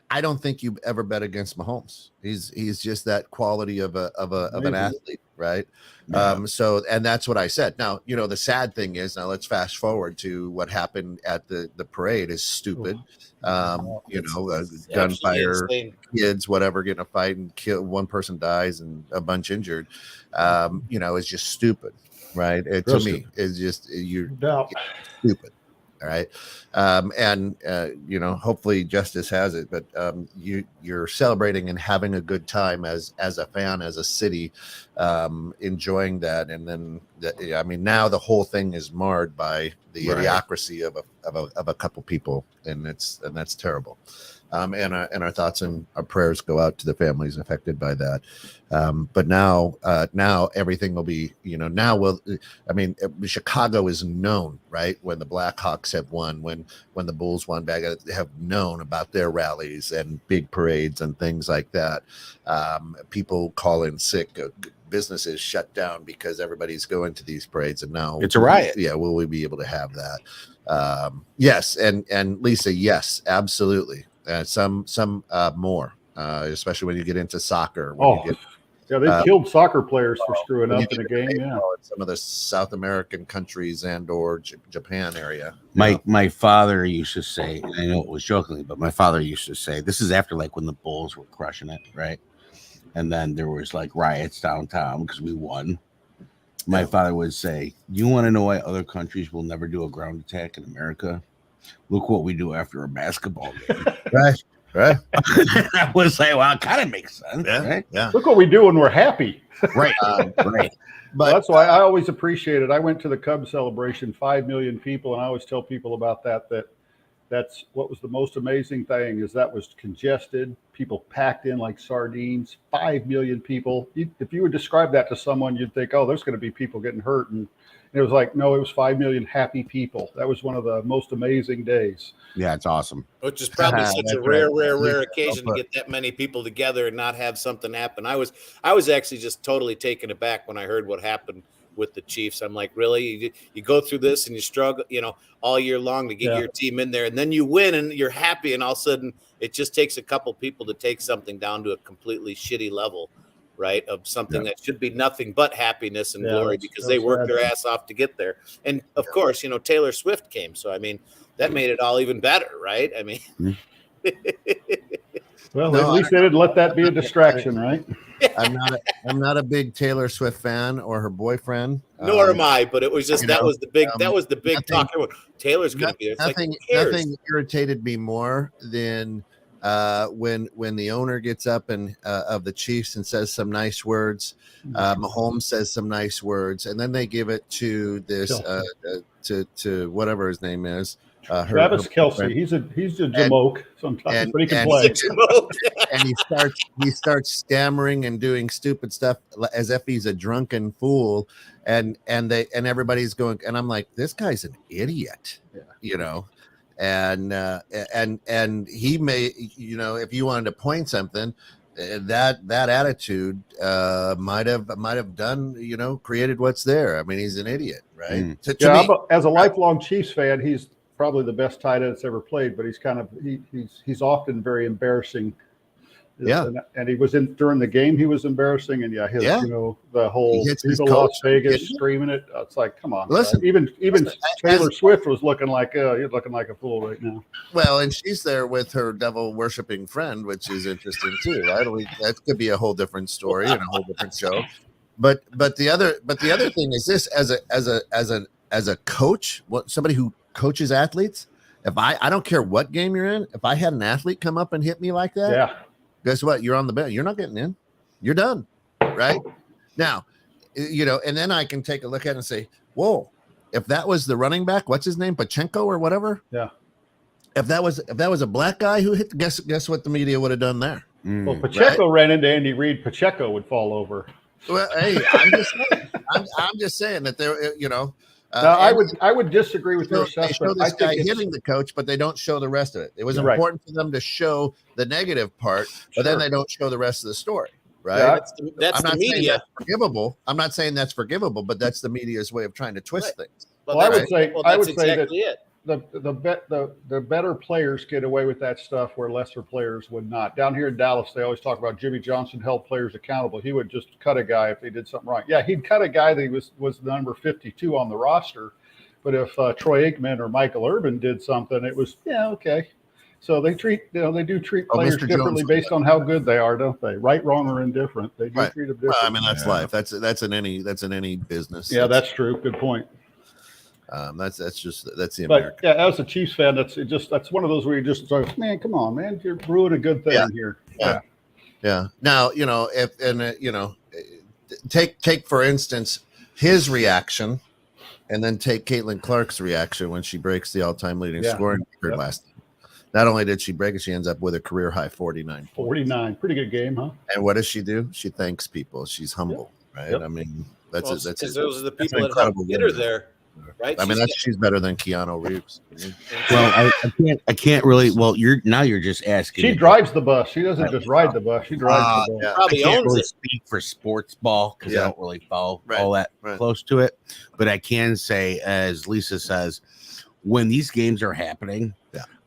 I don't think you ever bet against Mahomes. He's just that quality of an athlete, right? Yeah. So, and that's what I said. Now, the sad thing is, now let's fast forward to what happened at the parade is stupid. Gunfire, kids, whatever, get in a fight and kill one person dies and a bunch injured. It's just stupid. Right. To me, it's just you're stupid. All right. Hopefully justice has it. But you're celebrating and having a good time as a fan, as a city, enjoying that. And then now the whole thing is marred by the idiocracy of a couple people. And that's terrible. And our thoughts and our prayers go out to the families affected by that. But now everything will be, Chicago is known, right? When the Blackhawks have won, when the Bulls won back, they have known about their rallies and big parades and things like that. People call in sick. Businesses shut down because everybody's going to these parades, and now it's a riot. Yeah, will we be able to have that? Yes, and Lisa, yes, absolutely. Some more, especially when you get into soccer. They killed soccer players for screwing up in a game. Yeah, some of the South American countries and/or Japan area. My father used to say, and I know it was jokingly, but my father used to say, this is after when the Bulls were crushing it, right? And then there was riots downtown because we won. My father would say, "You want to know why other countries will never do a ground attack in America? Look what we do after a basketball game." Right. I was like, well, it kind of makes sense. Yeah. Right? Yeah. Look what we do when we're happy. Right. Right. But that's why I always appreciate it. I went to the Cubs celebration, 5 million people, and I always tell people about that's what was the most amazing thing is that was congested. People packed in like sardines, 5 million people. If you would describe that to someone, you'd think, oh, there's going to be people getting hurt. And it was like, no, it was 5 million happy people. That was one of the most amazing days. Yeah, it's awesome. Which is probably such a rare occasion to get that many people together and not have something happen. I was actually just totally taken aback when I heard what happened with the Chiefs. I'm like, really? You go through this and you struggle, all year long to get your team in there, and then you win and you're happy, and all of a sudden it just takes a couple people to take something down to a completely shitty level, right? Of something that should be nothing but happiness and glory because they worked their ass off to get there. And of course, Taylor Swift came. So, that made it all even better, right? Well, at least they didn't let that be a distraction, right? I'm not a big Taylor Swift fan or her boyfriend. Nor am I, but it was just that was the big talk. Taylor's going to be there. Nothing irritated me more than when the owner gets up and of the Chiefs and says some nice words, Mahomes says some nice words, and then they give it to this to whatever his name is. Travis Kelce, he's a jamoke sometimes, but he can play. And he starts stammering and doing stupid stuff as if he's a drunken fool, and everybody's going, and I'm like, this guy's an idiot, you know, and he may, you know, if you wanted to point something, that attitude might have done, you know, created what's there. I mean, he's an idiot, right? To me, as a lifelong Chiefs fan, he's probably the best tight end that's ever played, but he's kind of he's often very embarrassing. And he was during the game, he was embarrassing, and you know, the whole people Las Vegas screaming it. It's like, come on, listen. Even Taylor Swift was looking like you're looking like a fool right now. Well, and she's there with her devil worshiping friend, which is interesting too. That could be a whole different story and a whole different show. But the other thing is this: as a coach, somebody who coaches athletes, if I don't care what game you're in, if I had an athlete come up and hit me like that, guess what? You're on the bench. You're not getting in. You're done. Right now, you know, and then I can take a look at it and say, whoa, if that was the running back, what's his name? Pachenko or whatever. Yeah. If that was a black guy who hit, guess what the media would have done there? Well, Pacheco ran into Andy Reid. Pacheco would fall over. Well, hey, I'm just saying that there, you know, now, I would disagree with your assessment. They show this guy hitting the coach, but they don't show the rest of it. It was important for them to show the negative part, but then they don't show the rest of the story, right? Yeah, that's the media. Forgivable. I'm not saying that's forgivable, but that's the media's way of trying to twist things. Well, I would say that the better players get away with that stuff where lesser players would not. Down here in Dallas, they always talk about Jimmy Johnson held players accountable. He would just cut a guy if they did something wrong. Yeah, he'd cut a guy that was number 52 on the roster. But if Troy Aikman or Michael Irvin did something, it was, okay. So they do treat players differently based on how good they are, don't they? Right, wrong, or indifferent. They do treat them differently. Well, I mean, that's life. That's in any business. Yeah, that's true. Good point. That's the American. But as a Chiefs fan, that's one of those where you just like, man, come on, man, you're ruining a good thing here. Yeah. Now, you know, take for instance his reaction, and then take Caitlin Clark's reaction when she breaks the all-time leading scoring record last night. Not only did she break it, she ends up with a career high 49. 49, pretty good game, huh? And what does she do? She thanks people. She's humble, right? Yep. I mean, that's because those are the people that helped get her there. Right. I mean, she's better than Keanu Reeves. Well, I can't really. Well, you're just asking. She drives the bus. She doesn't just ride the bus. She drives the bus. Probably I can't owns really it. speak for sports ball because I don't really follow all that close to it. But I can say, as Lisa says, when these games are happening,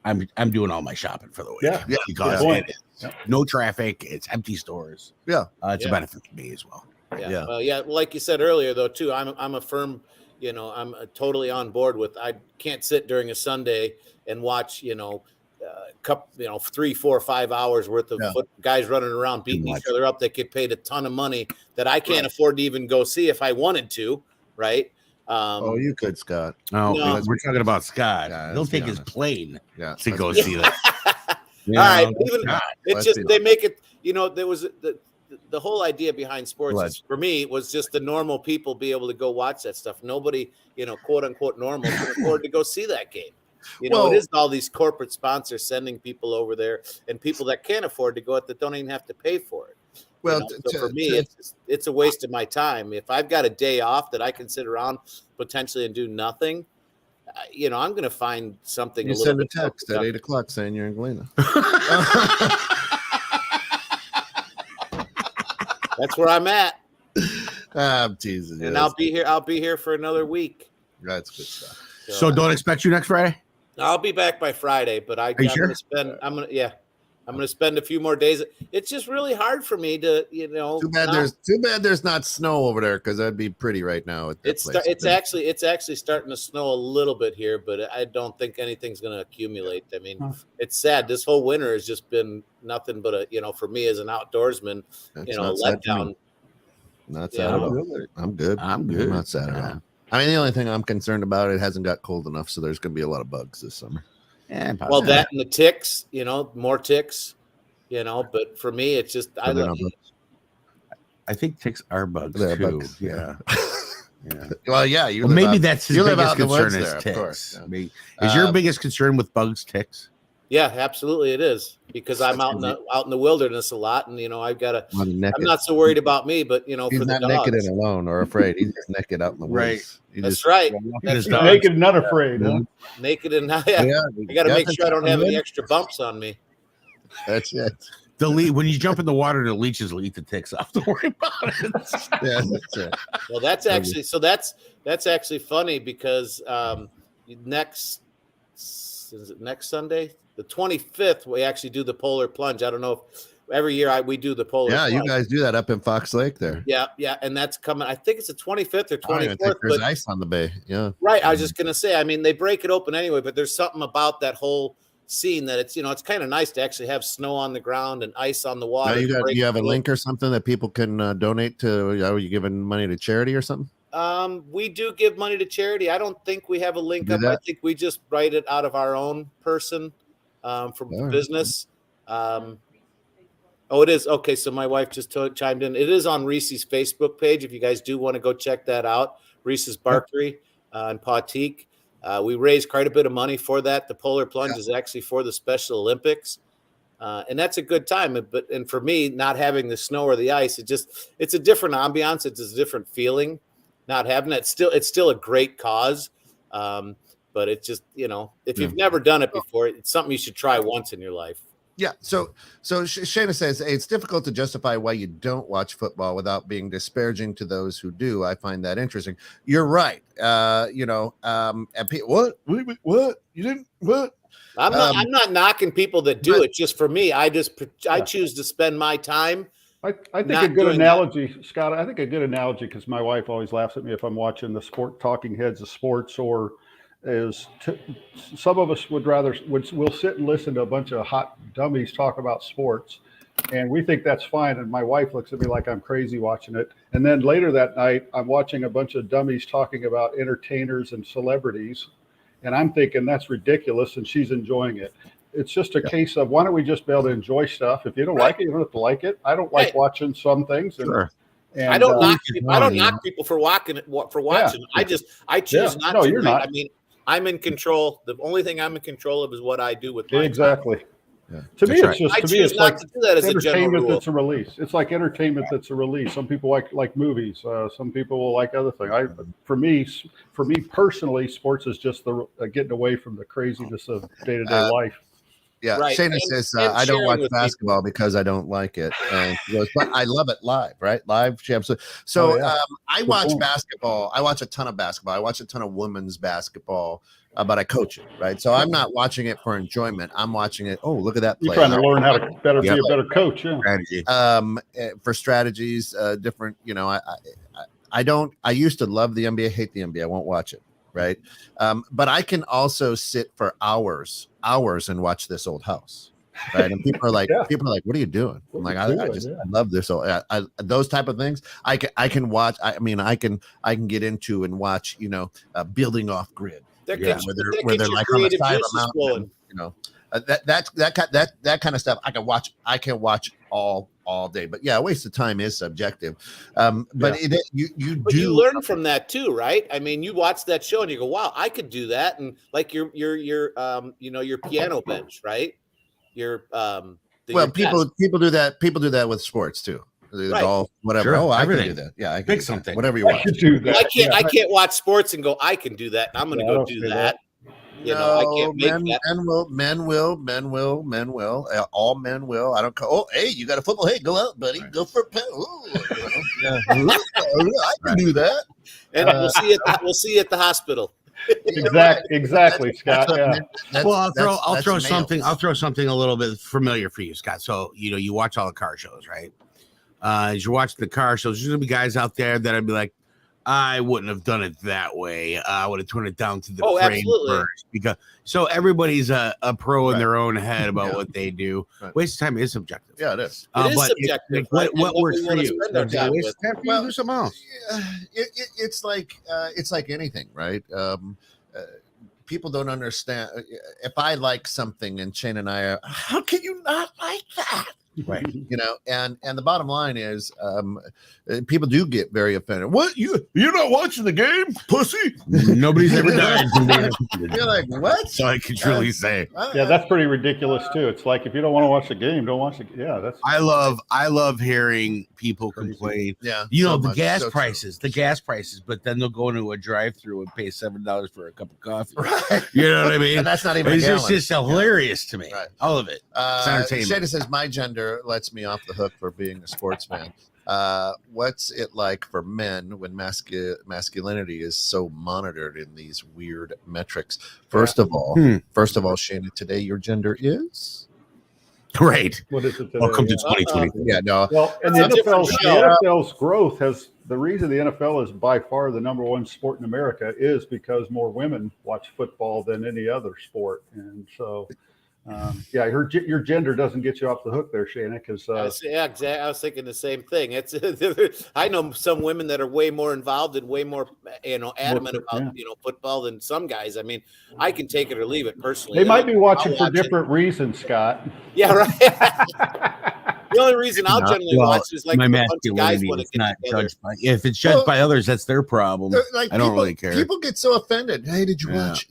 I'm doing all my shopping for the week. Yeah, because it is no traffic. It's empty stores. Yeah, it's a benefit to me as well. Yeah. Well, like you said earlier, though, too, I'm a firm. You know, I'm totally on board with. I can't sit during a Sunday and watch, 3, 4, 5 hours worth of guys running around beating each other up that get paid a ton of money that I can't afford to even go see if I wanted to. Right. You could, Scott. Oh, no. We're talking about Scott. He'll take his plane to go see that. All right. It's just they make it. There was the whole idea behind sports for me was just the normal people be able to go watch that stuff. Nobody, quote unquote normal can afford to go see that game. It is all these corporate sponsors sending people over there and people that can't afford to go that don't even have to pay for it. Well, so for me, it's a waste of my time. If I've got a day off that I can sit around potentially and do nothing, I'm going to find something. You send a text at 8:00 saying you're in Galena. That's where I'm at. I'm teasing you. And I'll be here for another week. That's good stuff. So don't expect you next Friday? I'll be back by Friday, but I'm going to spend a few more days. It's just really hard for me to, Too bad there's not snow over there because that'd be pretty right now. It's actually starting to snow a little bit here, but I don't think anything's going to accumulate. I mean, It's sad. This whole winter has just been nothing but for me as an outdoorsman, letdown. Not sad at all. I'm good. I'm not sad at all. I mean, the only thing I'm concerned about, it hasn't got cold enough, so there's going to be a lot of bugs this summer. Well, that and the ticks, more ticks, but for me, it's just, I think ticks are bugs They're too. bugs, yeah. Yeah. Well, yeah. That's his biggest concern is ticks. Of course. Yeah. Is your biggest concern with bugs ticks? Yeah, absolutely, it is, because I'm out in the wilderness a lot, and I've got to. I'm not so worried about me, but he's for the not dogs. naked and alone or afraid. He's just naked out in the woods. That's right. He's naked and not afraid. Huh? Naked and I got to make sure I don't have any extra bumps on me. That's it. When you jump in the water, the leeches will eat the ticks off. Don't worry about it. Yeah, that's it. Well, that's actually funny because next Sunday, the 25th, we actually do the polar plunge. I don't know if every year we do the polar. Yeah, plunge. you guys do that up in Fox Lake there. Yeah, and that's coming. I think it's the 25th or 24th. There's ice on the bay. Yeah, right. I was just gonna say. I mean, they break it open anyway, but there's something about that whole scene that it's kind of nice to actually have snow on the ground and ice on the water. You have a link or something that people can donate to? Are you giving money to charity or something? We do give money to charity. I don't think we have a link up. I think we just write it out of our own person from business. It is. Okay, so my wife just chimed in. It is on Reese's Facebook page if you guys do want to go check that out. Reese's Barkery in Pautique. We raised quite a bit of money for that. The polar plunge is actually for the Special Olympics. And that's a good time. And for me, not having the snow or the ice, it's a different ambiance. It's a different feeling not having that. It's still a great cause. But it's just, if you've never done it before, it's something you should try once in your life. Yeah. So Shayna says it's difficult to justify why you don't watch football without being disparaging to those who do. I find that interesting. You're right. And people, what? You didn't, what? I'm not knocking people that do it. Just for me, I choose to spend my time. I think a good analogy, Scott. I think a good analogy, because my wife always laughs at me if I'm watching the talking heads of sports, or some of us we'll sit and listen to a bunch of hot dummies talk about sports, and we think that's fine. And my wife looks at me like I'm crazy watching it. And then later that night, I'm watching a bunch of dummies talking about entertainers and celebrities, and I'm thinking that's ridiculous, and she's enjoying it. It's just a case of, why don't we just be able to enjoy stuff? If you don't like it, you don't have to like it. I don't like watching some things. And I don't knock people for watching. I choose not to. You're not. I mean, I'm in control. The only thing I'm in control of is what I do with my exactly. time. Yeah. To me, it's just it's like to do that as entertainment that's a release. It's like entertainment that's a release. Some people like movies. Some people will like other things. For me personally, sports is just the getting away from the craziness of day-to-day life. Yeah, right. Shayna says, I don't watch basketball because I don't like it. And she goes, but I love it live, right? Live. So I watch basketball. I watch a ton of basketball. I watch a ton of women's basketball, but I coach it, right? So I'm not watching it for enjoyment. I'm watching it. Oh, look at that play. You're trying to learn how to be a better coach. Yeah. Strategy. For strategies, different, I used to love the NBA, hate the NBA. I won't watch it. Right. But I can also sit for hours and watch This Old House. Right. And people are like, what are you doing? I'm like, I love this. Those type of things. I can watch. I can get into and watch, Building Off Grid. Where they're like on the side of a mountain, that kind of stuff. I can watch all day, but a waste of time is subjective. But you learn from that too, right? I mean, you watch that show and you go, wow, I could do that. And like your piano bench, right? People do that. People do that with sports too. Right. Golf, whatever. Sure, I everything. can do that. Yeah, I can pick do something. Whatever you want. Do that. I can't watch sports and go, I can do that. And I'm going to go do that. I can't make that. Men will. All men will. I don't call. Oh, hey, you got a football? Hey, go out, buddy. Go for a I can do that. And we'll see you at the hospital. Exactly, Scott. Yeah. Well, I'll throw something a little bit familiar for you, Scott. So you watch all the car shows, right? As you're watching the car shows, there's gonna be guys out there that I'd be like, I wouldn't have done it that way. I would have turned it down to the frame first, because so everybody's a pro in their own head about what they do. Right. Waste of time is subjective. Yeah, it is. It is subjective. What works for you? Waste of time for you, do something else. It's like anything, right? people don't understand. If I like something and Shane and I are, how can you not like that? Right. You know, and the bottom line is, people do get very offended. What, you're not watching the game, pussy? Nobody's ever died from being offended. You're like, what? So I can truly say, Yeah, that's pretty ridiculous too. It's like, if you don't want to watch the game, don't watch the game. Yeah, that's. I love hearing people complain. Yeah, You know, so the much, gas so prices, but then they'll go into a drive-through and pay $7 for a cup of coffee. Right. You know what I mean? And that's not even. It's a gallon. just hilarious to me. Right. All of it. It's entertainment. Shana says my gender lets me off the hook for being a sports fan. What's it like for men when masculinity is so monitored in these weird metrics? First of all, Shana, today your gender is Great. What is it today? Welcome to 2020. yeah, no. Well, and It's a different show. the NFL's growth has, the reason the NFL is by far the number one sport in America is because more women watch football than any other sport. And so, yeah, your gender doesn't get you off the hook there, Shana, because yeah, exactly. I was thinking the same thing. It's I know some women that are way more involved and way more, adamant about football than some guys. I mean, I can take it or leave it personally. they might be watching for different reasons, Scott. Yeah, right. The only reason I'll generally watch is like my a bunch of guys masculinity want to is get not together. judged by. If it's judged by others, that's their problem. Like, I don't people, really care. People get so offended. Hey, did you watch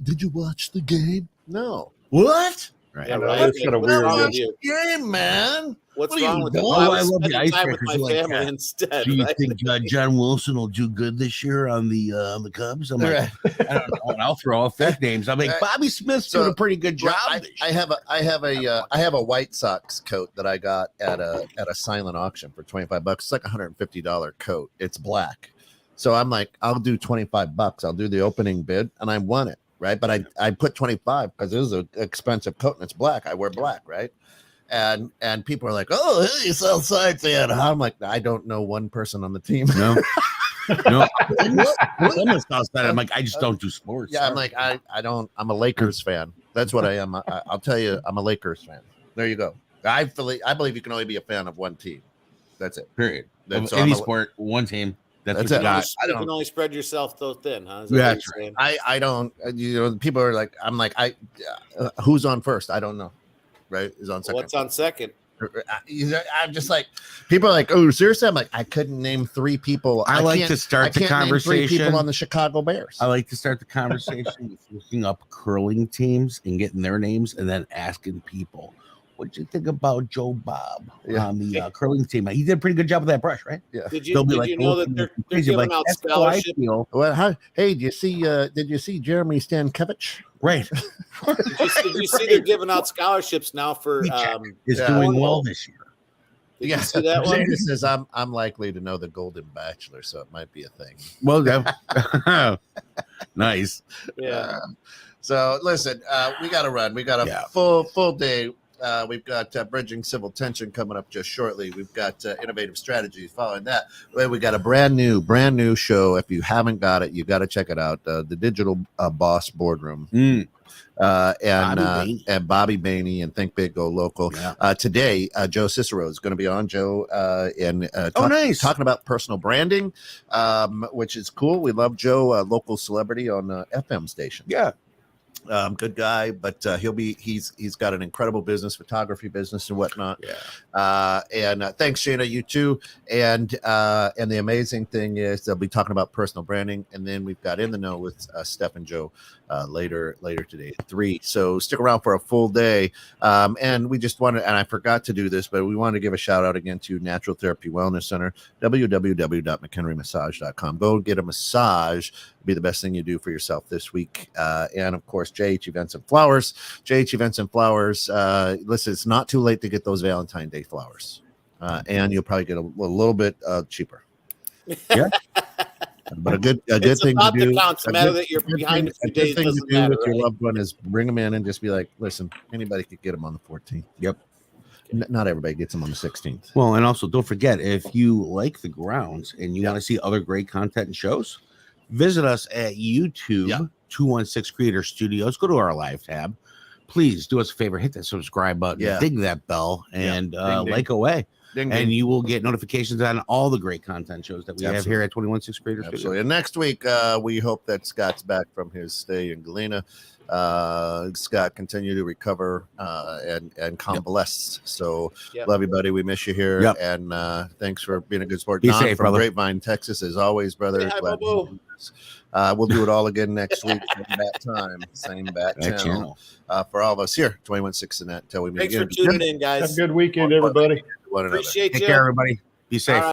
the game? No. What? Right. Yeah, right. That's kind of weird. What's Game, man. What's What are wrong you with doing? that? Oh, I I was love the spending time with icebreakers my like family that. instead. Do you right? think John Wilson will do good this year on the Cubs? I'm like, I don't know. And I'll throw out fake names. I'm like, Bobby Smith's doing a pretty good job. I have a White Sox coat that I got at a silent auction for $25. It's like $150 coat. It's black. So I'm like, I'll do $25. I'll do the opening bid, and I won it, right? But I put 25 because it was an expensive coat and it's black. I wear black, right? And people are like, oh, hey, South Side fan. I'm like, I don't know one person on the team. No. I'm like, I just don't do sports. Yeah, I'm like, I don't. I'm a Lakers fan. That's what I am. I'll tell you, I'm a Lakers fan. There you go. I believe you can only be a fan of one team. That's it. Period. That's Any sport, one team. That's what it. you got. You can only spread yourself so thin, huh? Is that Yeah, what that's you're saying? I don't. People are like, I'm like, who's on first? I don't know. Right? Is on second. What's on second? I'm just like, people are like, oh, seriously? I'm like, I couldn't name three people. I like to start the conversation. Name 3 people on the Chicago Bears. I like to start the conversation with looking up curling teams and getting their names, and then asking people, "What'd you think about Joe Bob on the curling team? He did a pretty good job with that brush, right?" Yeah. Did you know that they're giving out scholarships? Well, hey, did you see Jeremy Stankevich? Right. Did you see they're giving out scholarships now for is doing well this year. Did you see that one? Jada says I'm likely to know the Golden Bachelor, so it might be a thing. Well, nice. Yeah. So listen, we got to run. We got a full day. We've got Bridging Civil Tension coming up just shortly. We've got Innovative Strategies following that. We got a brand new show. If you haven't got it, you got to check it out. The Digital Boss Boardroom. And Bobby Bainey and Think Big Go Local. Yeah. Today, Joe Cicero is going to be on. Joe nice, talking about personal branding, which is cool. We love Joe, a local celebrity on FM station. Yeah. Good guy, but he's got an incredible business, photography business and whatnot. Yeah. And thanks, Shana, you too. And the amazing thing is they'll be talking about personal branding, and then we've got In the Know with Steph and Joe later today at 3. So stick around for a full day. And we just wanted, and I forgot to do this, but we wanted to give a shout out again to Natural Therapy Wellness Center, www.mchenrymmassage.com. Go get a massage. Be the best thing you do for yourself this week. And of course, JH Events and Flowers. Listen, it's not too late to get those Valentine's Day flowers. And you'll probably get a little bit cheaper. Yeah. But a good thing to do. Counts, no matter that you're behind a few days, thing to doesn't do matter, with your right? loved one is bring them in and just be like, listen, anybody could get them on the 14th. Yep. Not everybody gets them on the 16th. Well, and also don't forget, if you like the grounds and you want to see other great content and shows, visit us at YouTube, 216 Creator Studios. Go to our live tab. Please do us a favor, hit that subscribe button, ding that bell, and ding. Like away. Ding, ding. And you will get notifications on all the great content shows that we have here at 216 Creator Studios. And next week, we hope that Scott's back from his stay in Galena. Scott, continue to recover and convalesce. So Yep. love you, buddy. We miss you here. Yep. And thanks for being a good sport. Be Don safe, from brother. Grapevine, Texas, as always, brother. Hey, hi, Glad to Bobo. have you with us. We'll do it all again next week. Same bat time, same bat That channel. For all of us here, 21.6 and that until we meet Thanks for again. tuning in, guys. Have a good weekend, everybody. One another. Appreciate Take you. care, everybody. Be safe. All right.